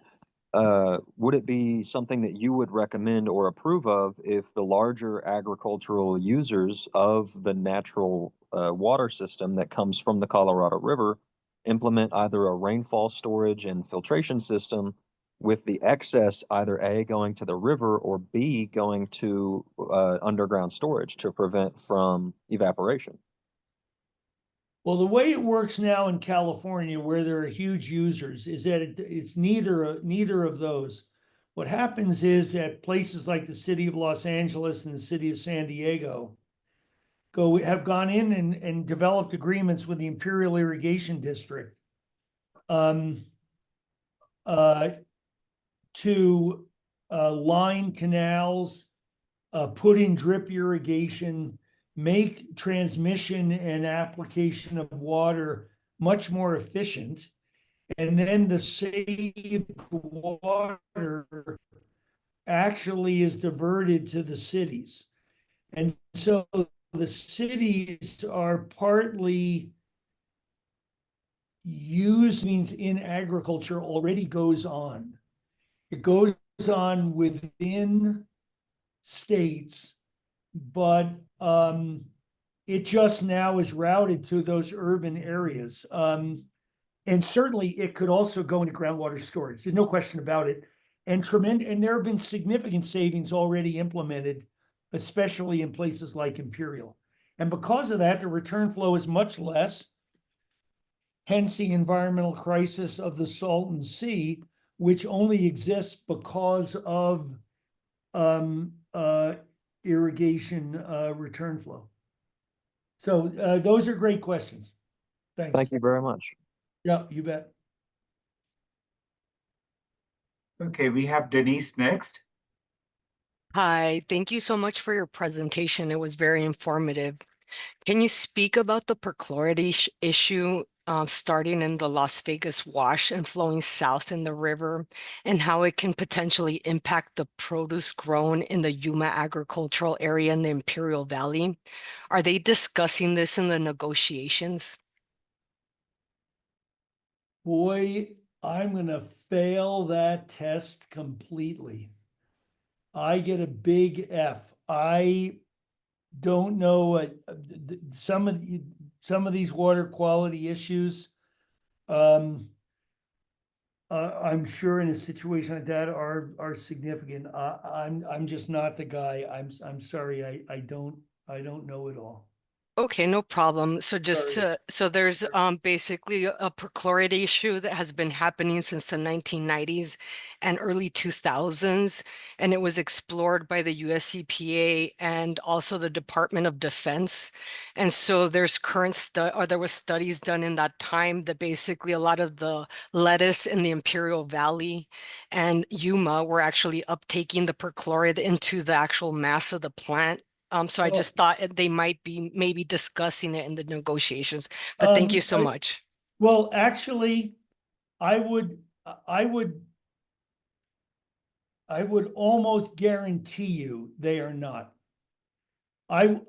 would it be something that you would recommend or approve of if the larger agricultural users of the natural water system that comes from the Colorado River implement either a rainfall storage and filtration system, with the excess either A, going to the river, or B, going to underground storage to prevent from evaporation? Well, the way it works now in California, where there are huge users, is that it's neither of those. What happens is that places like the city of Los Angeles and the city of San Diego have gone in and developed agreements with the Imperial Irrigation District to line canals, put in drip irrigation, make transmission and application of water much more efficient. And then the saved water actually is diverted to the cities. And so the cities are partly used, means in agriculture already goes on. It goes on within states, but it just now is routed to those urban areas. And certainly it could also go into groundwater storage. There's no question about it. And there have been significant savings already implemented, especially in places like Imperial. And because of that, the return flow is much less, hence the environmental crisis of the Salton Sea, which only exists because of irrigation return flow. So those are great questions. Thanks. Thank you very much. Yeah, you bet. Okay, we have Denise next. Hi, thank you so much for your presentation. It was very informative. Can you speak about the perchlorate issue starting in the Las Vegas wash and flowing south in the river, and how it can potentially impact the produce grown in the Yuma agricultural area in the Imperial Valley? Are they discussing this in the negotiations? Boy, I'm going to fail that test completely. I get a big F. I don't know some of these water quality issues. I'm sure in a situation like that are significant. I'm just not the guy. I'm sorry. I don't know it all. Okay, no problem. So just Sorry. so there's basically a perchlorate issue that has been happening since the 1990s and early 2000s, and it was explored by the US EPA and also the Department of Defense. And so there was studies done in that time that basically a lot of the lettuce in the Imperial Valley and Yuma were actually uptaking the perchlorate into the actual mass of the plant. So I just thought they might be maybe discussing it in the negotiations, but thank you so much. Well, actually, I would almost guarantee you they are not. I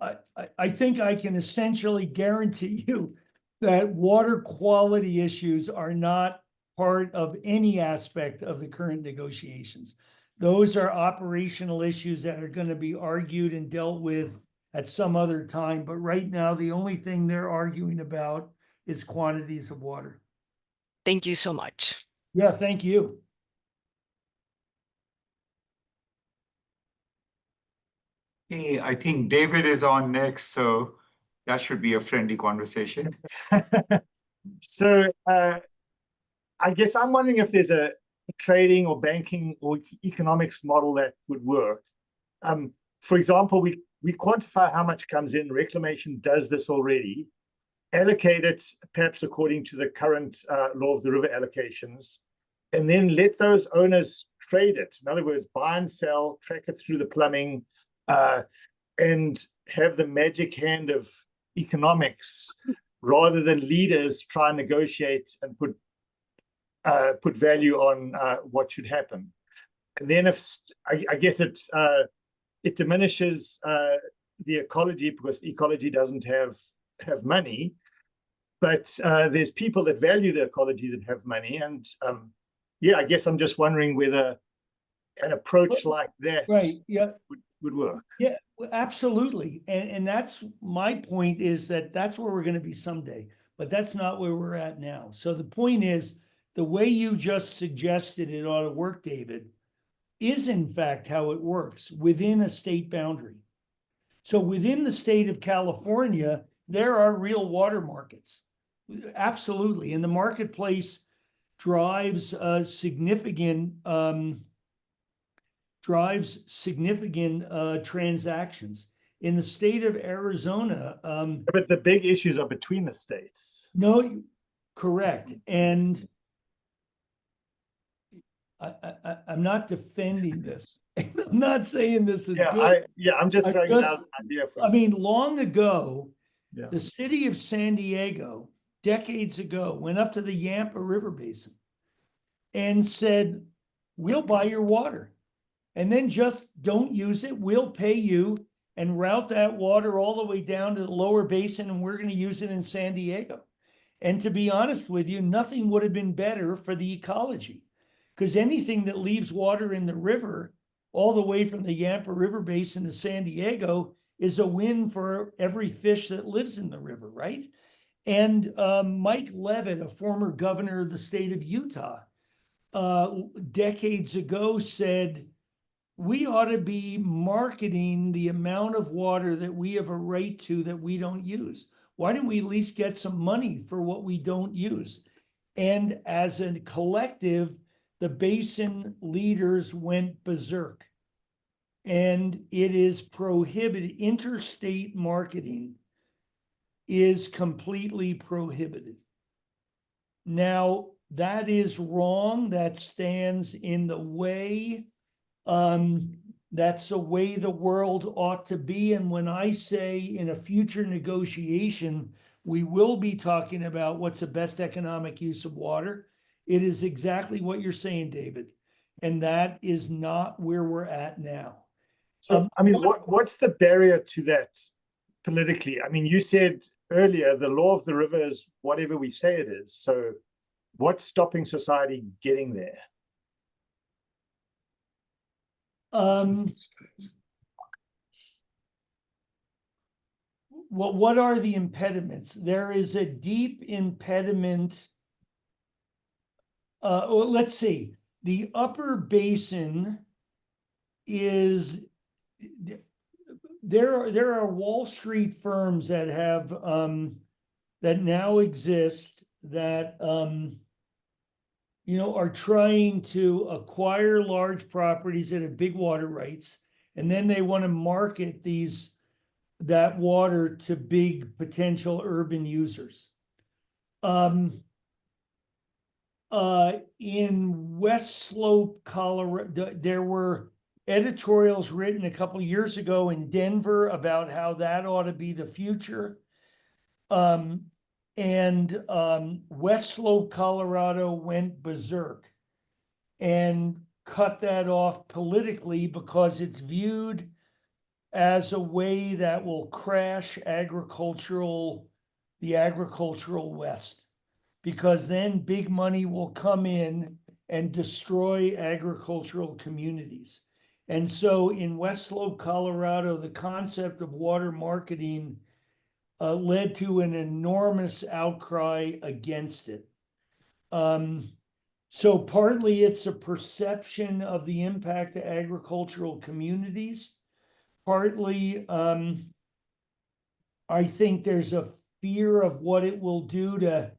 think I can essentially guarantee you that water quality issues are not part of any aspect of the current negotiations. Those are operational issues that are going to be argued and dealt with at some other time. But right now, the only thing they're arguing about is quantities of water. Thank you so much. Yeah, thank you. Hey, I think David is on next, so that should be a friendly conversation. So I guess I'm wondering if there's a trading or banking or economics model that would work. For example, we quantify how much comes in. Reclamation does this already. Allocate it perhaps according to the current law of the river allocations, and then let those owners trade it. In other words, buy and sell, track it through the plumbing, and have the magic hand of economics rather than leaders try and negotiate and put value on what should happen. And then I guess it diminishes the ecology, because the ecology doesn't have money, but there's people that value the ecology that have money, and yeah, I guess I'm just wondering whether an approach like that Right, yeah, would work. yeah, absolutely. And that's my point, is that that's where we're gonna be someday, but that's not where we're at now. So the point is, the way you just suggested it ought to work, David, is in fact how it works within a state boundary. So within the state of California, there are real water markets. Absolutely. And the marketplace drives significant transactions. In the state of Arizona, But the big issues are between the states. no, correct. And I'm not defending this. I'm not saying this is good. I'm just throwing out an idea for I mean, long ago, Yeah. the city of San Diego, decades ago, went up to the Yampa River Basin and said, we'll buy your water. And then just don't use it. We'll pay you and route that water all the way down to the lower basin, and we're going to use it in San Diego. And to be honest with you, nothing would have been better for the ecology, because anything that leaves water in the river all the way from the Yampa River Basin to San Diego is a win for every fish that lives in the river, right? And Mike Leavitt, a former governor of the state of Utah, decades ago said, we ought to be marketing the amount of water that we have a right to that we don't use. Why don't we at least get some money for what we don't use? And as a collective, the basin leaders went berserk. And it is prohibited. Interstate marketing is completely prohibited. Now, that is wrong. That stands in the way. That's the way the world ought to be. And when I say in a future negotiation, we will be talking about what's the best economic use of water, it is exactly what you're saying, David. And that is not where we're at now. So, I mean, what's the barrier to that politically? I mean, you said earlier, the law of the river is whatever we say it is. So what's stopping society getting there? Well, what are the impediments? There is a deep impediment. Well, let's see. The upper basin is, there are Wall Street firms that have that now exist that are trying to acquire large properties that have big water rights, and then they want to market that water to big potential urban users. In West Slope, Colorado, there were editorials written a couple years ago in Denver about how that ought to be the future. West Slope, Colorado went berserk and cut that off politically because it's viewed as a way that will crash the agricultural West, because then big money will come in and destroy agricultural communities. And so in West Slope, Colorado, the concept of water marketing led to an enormous outcry against it. So partly it's a perception of the impact to agricultural communities. Partly, I think there's a fear of what it will do to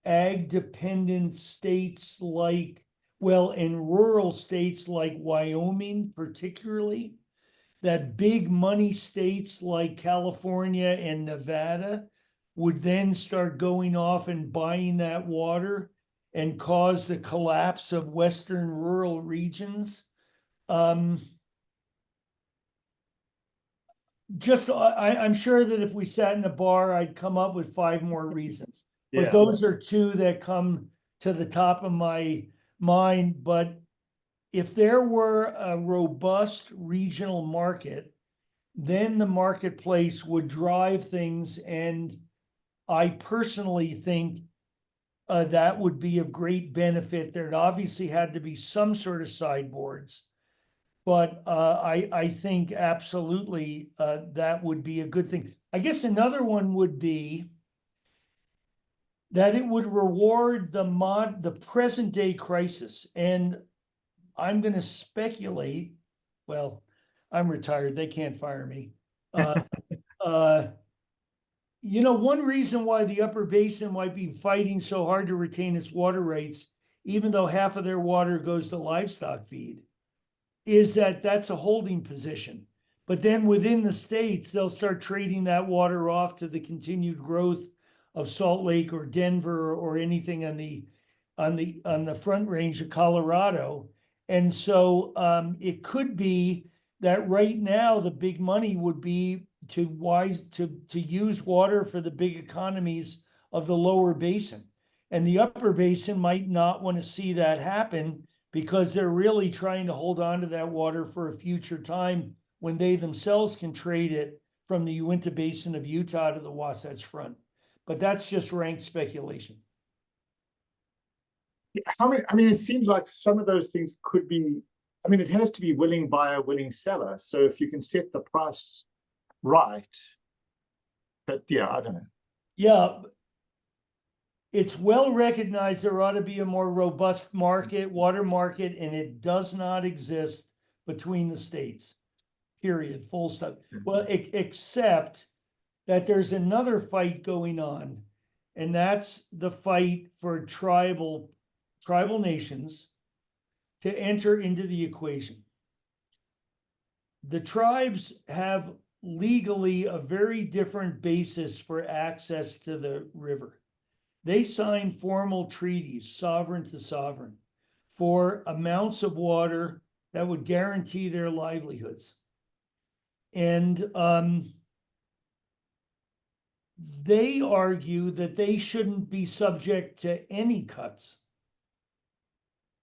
ag-dependent states in rural states like Wyoming, particularly, that big money states like California and Nevada would then start going off and buying that water and cause the collapse of Western rural regions. I'm sure that if we sat in a bar, I'd come up with 5 more reasons. But those are 2 that come to the top of my mind. But if there were a robust regional market, then the marketplace would drive things. And I personally think that would be of great benefit. There'd obviously had to be some sort of sideboards. But I think absolutely that would be a good thing. I guess another one would be that it would reward the present day crisis. And I'm going to speculate. Well, I'm retired. They can't fire me. You know, one reason why the Upper Basin might be fighting so hard to retain its water rights, even though half of their water goes to livestock feed, is that that's a holding position. But then within the states, they'll start trading that water off to the continued growth of Salt Lake or Denver or anything on the Front Range of Colorado. And so it could be that right now the big money would be to use water for the big economies of the lower basin. And the upper basin might not want to see that happen because they're really trying to hold on to that water for a future time when they themselves can trade it from the Uinta Basin of Utah to the Wasatch Front. But that's just rank speculation. I mean, it seems like some of those things could be, I mean, it has to be willing buyer, willing seller. So if you can set the price right, but yeah, I don't know. Yeah, it's well recognized there ought to be a more robust market, water market, and it does not exist between the states. Period. Full stop. Well, except that there's another fight going on, and that's the fight for tribal nations to enter into the equation. The tribes have legally a very different basis for access to the river. They sign formal treaties, sovereign to sovereign, for amounts of water that would guarantee their livelihoods. And they argue that they shouldn't be subject to any cuts,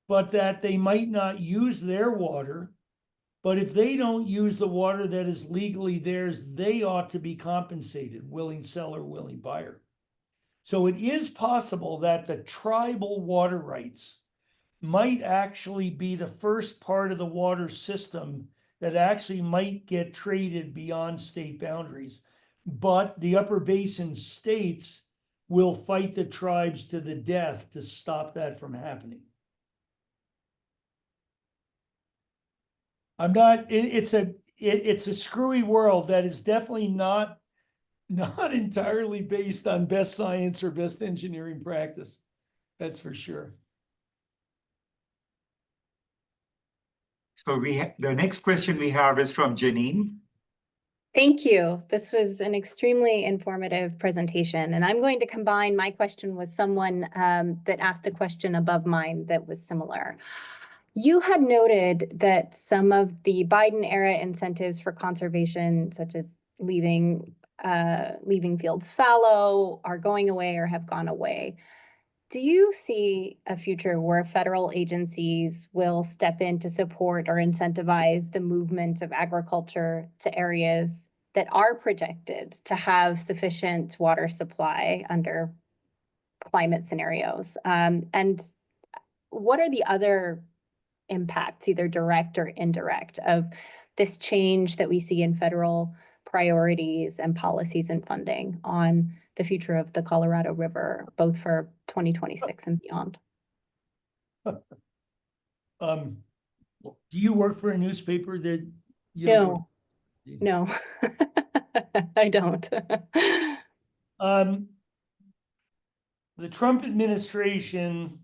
but that they might not use their water. But if they don't use the water that is legally theirs, they ought to be compensated, willing seller, willing buyer. So it is possible that the tribal water rights might actually be the first part of the water system that actually might get traded beyond state boundaries. But the upper basin states will fight the tribes to the death to stop that from happening. It's a screwy world that is definitely not entirely based on best science or best engineering practice. That's for sure. So the next question we have is from Janine. Thank you. This was an extremely informative presentation, and I'm going to combine my question with someone that asked a question above mine that was similar. You had noted that some of the Biden era incentives for conservation, such as leaving fields fallow, are going away or have gone away. Do you see a future where federal agencies will step in to support or incentivize the movement of agriculture to areas that are projected to have sufficient water supply under climate scenarios? And what are the other impacts, either direct or indirect, of this change that we see in federal priorities and policies and funding on the future of the Colorado River, both for 2026 and beyond? Do you work for a newspaper that you No, no, I don't. The Trump administration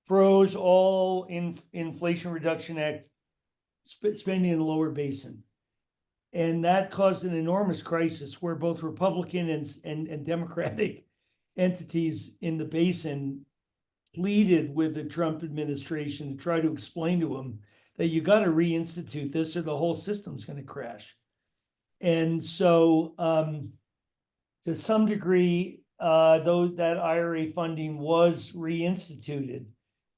froze all Inflation Reduction Act spending in the lower basin. And that caused an enormous crisis where both Republican and Democratic entities in the basin pleaded with the Trump administration to try to explain to them that you got to reinstitute this or the whole system's going to crash. And so to some degree, that IRA funding was reinstituted.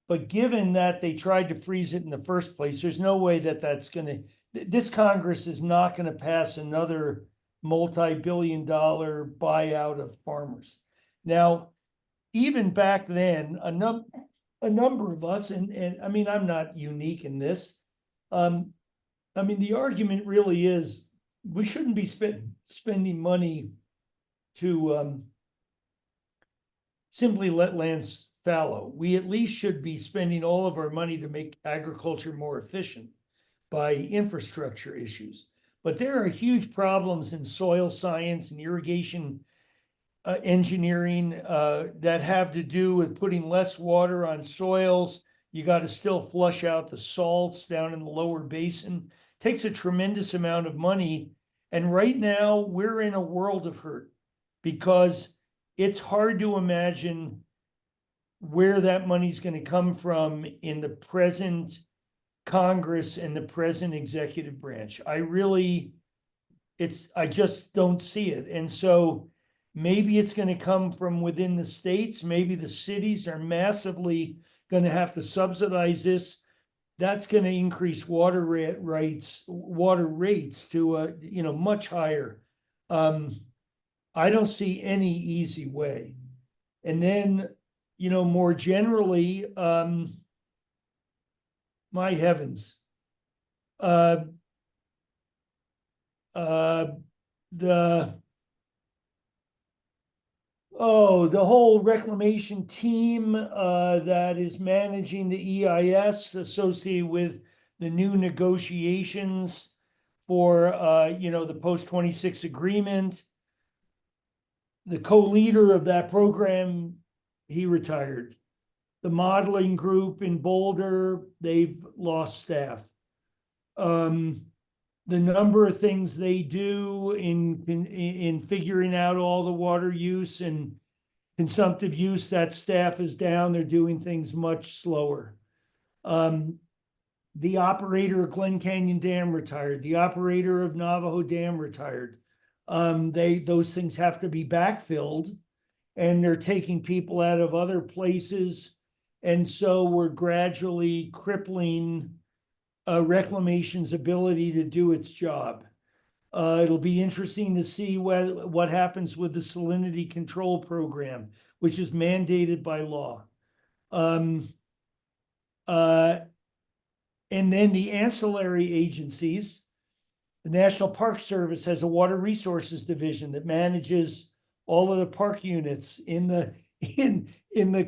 But given that they tried to freeze it in the first place, there's no way that that's going to, this Congress is not going to pass another multi-billion-dollar buyout of farmers. Now, even back then, a number of us, and I mean, I'm not unique in this. I mean, the argument really is we shouldn't be spending money to simply let lands fallow. We at least should be spending all of our money to make agriculture more efficient by infrastructure issues. But there are huge problems in soil science and irrigation engineering that have to do with putting less water on soils. You got to still flush out the salts down in the lower basin. Takes a tremendous amount of money. And right now we're in a world of hurt because it's hard to imagine where that money's going to come from in the present Congress and the present executive branch. I just don't see it. And so maybe it's going to come from within the states. Maybe the cities are massively going to have to subsidize this. That's going to increase water rates to much higher. I don't see any easy way. And then, more generally, my heavens, the whole reclamation team that is managing the EIS associated with the new negotiations for the post-26 agreement. The co-leader of that program, he retired. The modeling group in Boulder, they've lost staff. The number of things they do in figuring out all the water use and consumptive use, that staff is down. They're doing things much slower. The operator of Glen Canyon Dam retired. The operator of Navajo Dam retired. Those things have to be backfilled, and they're taking people out of other places. And so we're gradually crippling reclamation's ability to do its job. It'll be interesting to see what happens with the salinity control program, which is mandated by law. And then the ancillary agencies, the National Park Service has a water resources division that manages all of the park units in the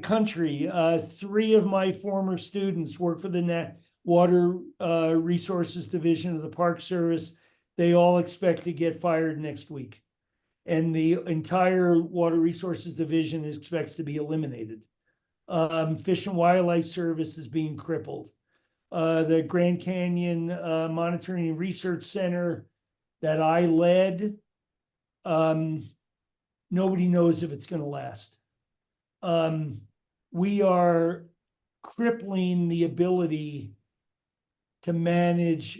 country. 3 of my former students work for the Water Resources Division of the Park Service. They all expect to get fired next week. And the entire Water Resources Division expects to be eliminated. Fish and Wildlife Service is being crippled. The Grand Canyon Monitoring and Research Center that I led, nobody knows if it's going to last. We are crippling the ability to manage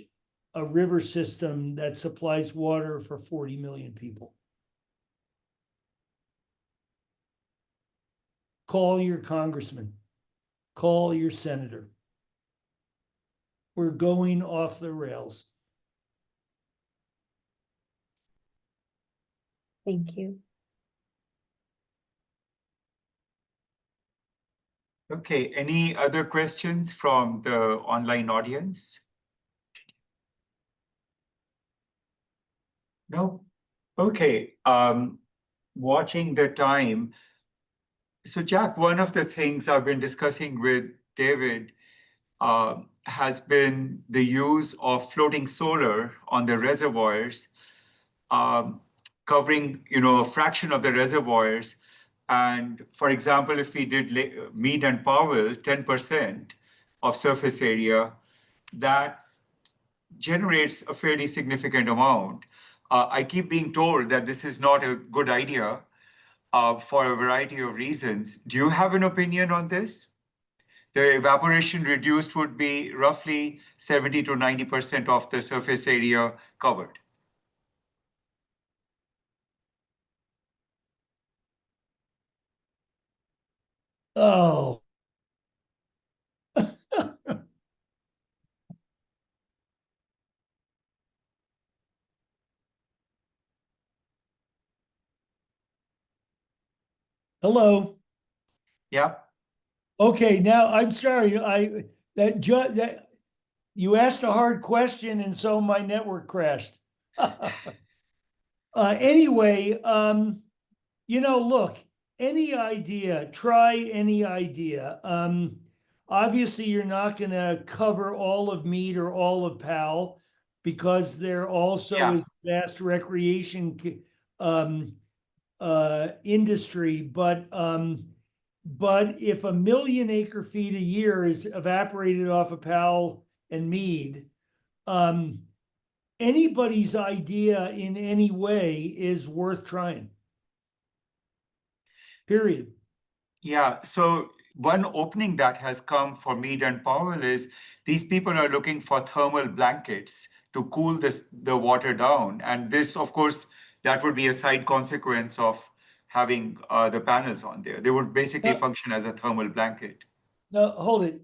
a river system that supplies water for 40 million people. Call your congressman, call your senator. We're going off the rails. Thank you. Okay, any other questions from the online audience? No? Okay, watching the time. So Jack, one of the things I've been discussing with David has been the use of floating solar on the reservoirs, covering a fraction of the reservoirs. And for example, if we did Meade and Powell, 10% of surface area, that generates a fairly significant amount. I keep being told that this is not a good idea for a variety of reasons. Do you have an opinion on this? The evaporation reduced would be roughly 70 to 90% of the surface area covered. Oh. Hello. Yeah. Okay, now I'm sorry, that you asked a hard question and so my network crashed. Anyway, look, any idea, try any idea. Obviously, you're not going to cover all of Mead or all of Powell because there also Yeah. is vast recreation industry. But if 1 million acre feet a year is evaporated off of Powell and Mead, anybody's idea in any way is worth trying. Period. Yeah. So one opening that has come for Mead and Powell is these people are looking for thermal blankets to cool the water down. And this, of course, that would be a side consequence of having the panels on there. They would basically Yeah. function as a thermal blanket. Now, hold it.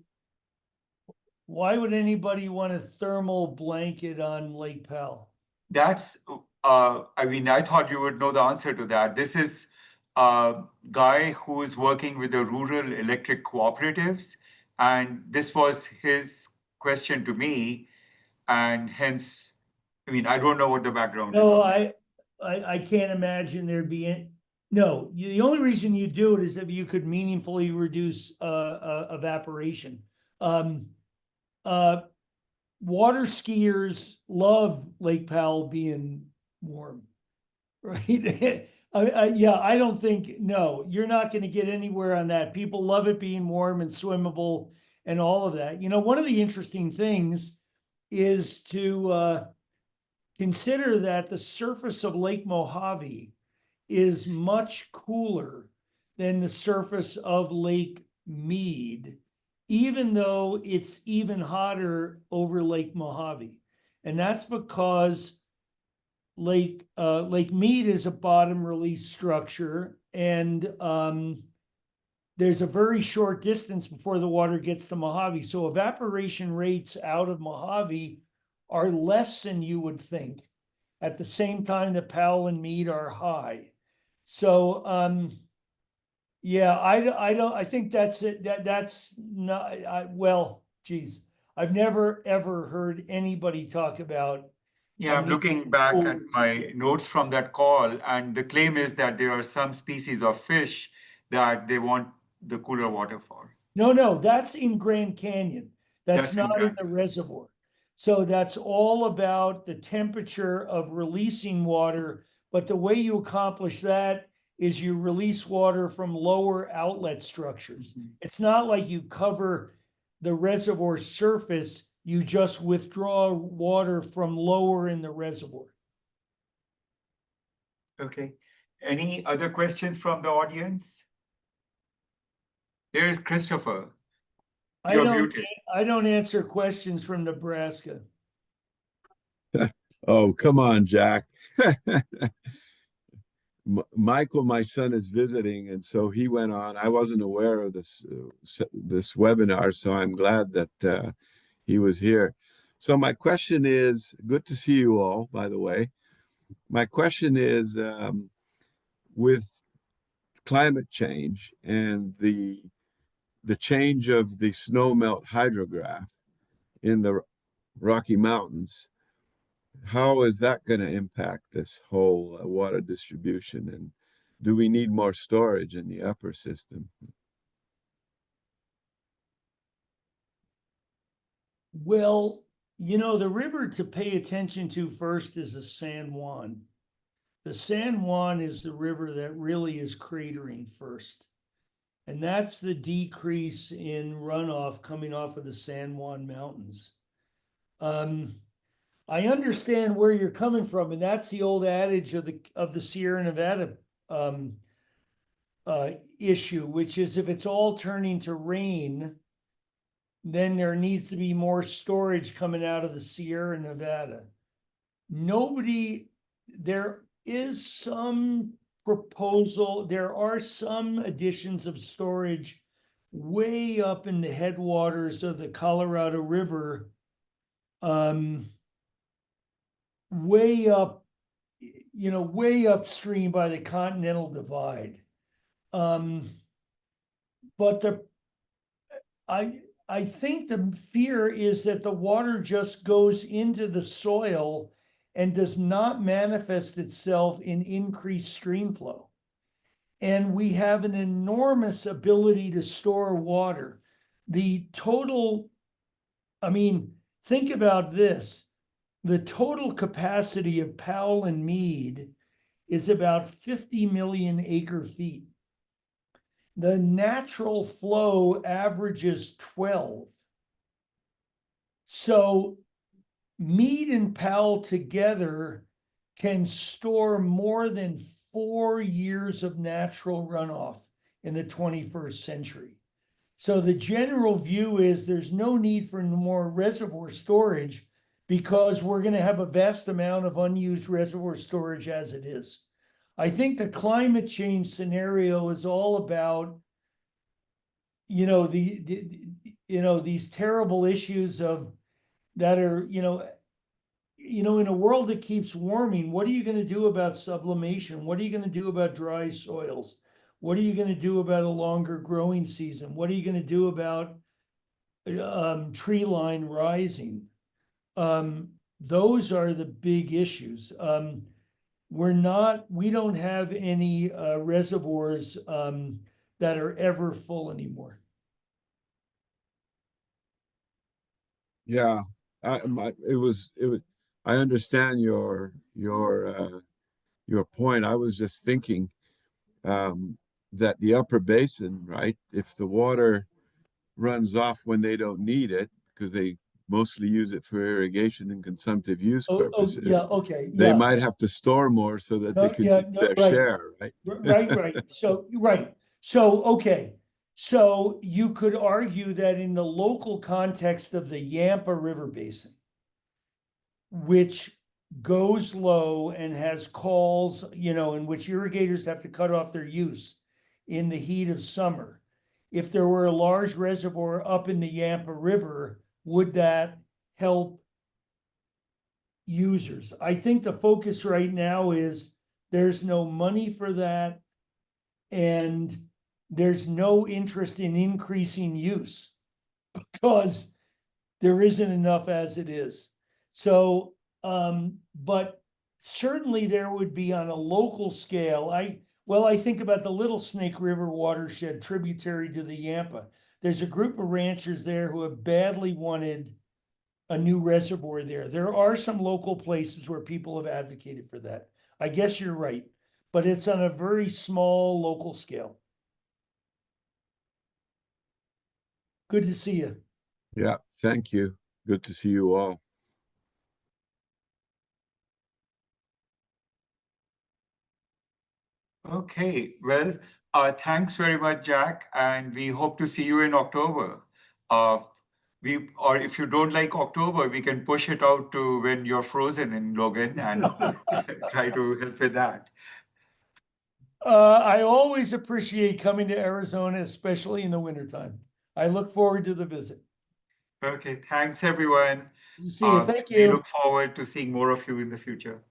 Why would anybody want a thermal blanket on Lake Powell? That's, I mean, I thought you would know the answer to that. This is a guy who is working with the rural electric cooperatives, and this was his question to me, and hence, I mean, I don't know what the background is No, on that. I can't imagine there'd be any. No, the only reason you do it is if you could meaningfully reduce evaporation. Water skiers love Lake Powell being warm, right? Yeah, I don't think, no, you're not going to get anywhere on that. People love it being warm and swimmable and all of that. One of the interesting things is to consider that the surface of Lake Mojave is much cooler than the surface of Lake Mead, even though it's even hotter over Lake Mojave. And that's because Lake Mead is a bottom release structure, and there's a very short distance before the water gets to Mojave. So evaporation rates out of Mojave are less than you would think, at the same time that Powell and Mead are high. So yeah, I think that's it. That's not, well, geez, I've never ever heard anybody talk about. Yeah, I'm looking back at my notes from that call, and the claim is that there are some species of fish that they want the cooler water for. No, that's in Grand Canyon. That's That's in not in Grand the reservoir. So that's all about the temperature of releasing water. But the way you accomplish that is you release water from lower outlet structures. It's not like you cover the reservoir surface, you just withdraw water from lower in the reservoir. Okay. Any other questions from the audience? There's Christopher. You're muted. I don't answer questions from Nebraska. Oh, come on, Jack. Michael, my son, is visiting, and so he went on. I wasn't aware of this webinar, so I'm glad that he was here. So my question is, good to see you all, by the way. My question is, with climate change and the change of the snowmelt hydrograph in the Rocky Mountains, how is that going to impact this whole water distribution? And do we need more storage in the upper system? Well, the river to pay attention to first is the San Juan. The San Juan is the river that really is cratering first. And that's the decrease in runoff coming off of the San Juan Mountains. I understand where you're coming from, and that's the old adage of the Sierra Nevada issue, which is if it's all turning to rain, then there needs to be more storage coming out of the Sierra Nevada. There is some proposal, there are some additions of storage way up in the headwaters of the Colorado River, way upstream by the Continental Divide. But I think the fear is that the water just goes into the soil and does not manifest itself in increased stream flow. And we have an enormous ability to store water. The total, I mean, think about this. The total capacity of Powell and Meade is about 50 million acre feet. The natural flow averages 12. So Meade and Powell together can store more than 4 years of natural runoff in the 21st century. So the general view is there's no need for more reservoir storage because we're going to have a vast amount of unused reservoir storage as it is. I think the climate change scenario is all about, you know, these terrible issues of that are, in a world that keeps warming, what are you going to do about sublimation? What are you going to do about dry soils? What are you going to do about a longer growing season? What are you going to do about tree line rising? Those are the big issues. We don't have any reservoirs that are ever full anymore. Yeah, I understand your point. I was just thinking that the upper basin, right? If the water runs off when they don't need it, because they mostly use it for irrigation and consumptive use purposes. Yeah, okay. They Yeah. might have to store more so that they can keep their right. share, right? Right. So, okay. So you could argue that in the local context of the Yampa River Basin, which goes low and has calls, in which irrigators have to cut off their use in the heat of summer. If there were a large reservoir up in the Yampa River, would that help users? I think the focus right now is there's no money for that, and there's no interest in increasing use because there isn't enough as it is. So, but certainly there would be on a local scale. I think about the Little Snake River watershed tributary to the Yampa. There's a group of ranchers there who have badly wanted a new reservoir there. There are some local places where people have advocated for that. I guess you're right, but it's on a very small local scale. Good to see you. Yeah, thank you. Good to see you all. Okay, well, thanks very much, Jack, and we hope to see you in October. Or if you don't like October, we can push it out to when you're frozen in Logan and try to help with that. I always appreciate coming to Arizona, especially in the wintertime. I look forward to the visit. Okay, thanks everyone. See you. Thank We you. look forward to seeing more of you in the future.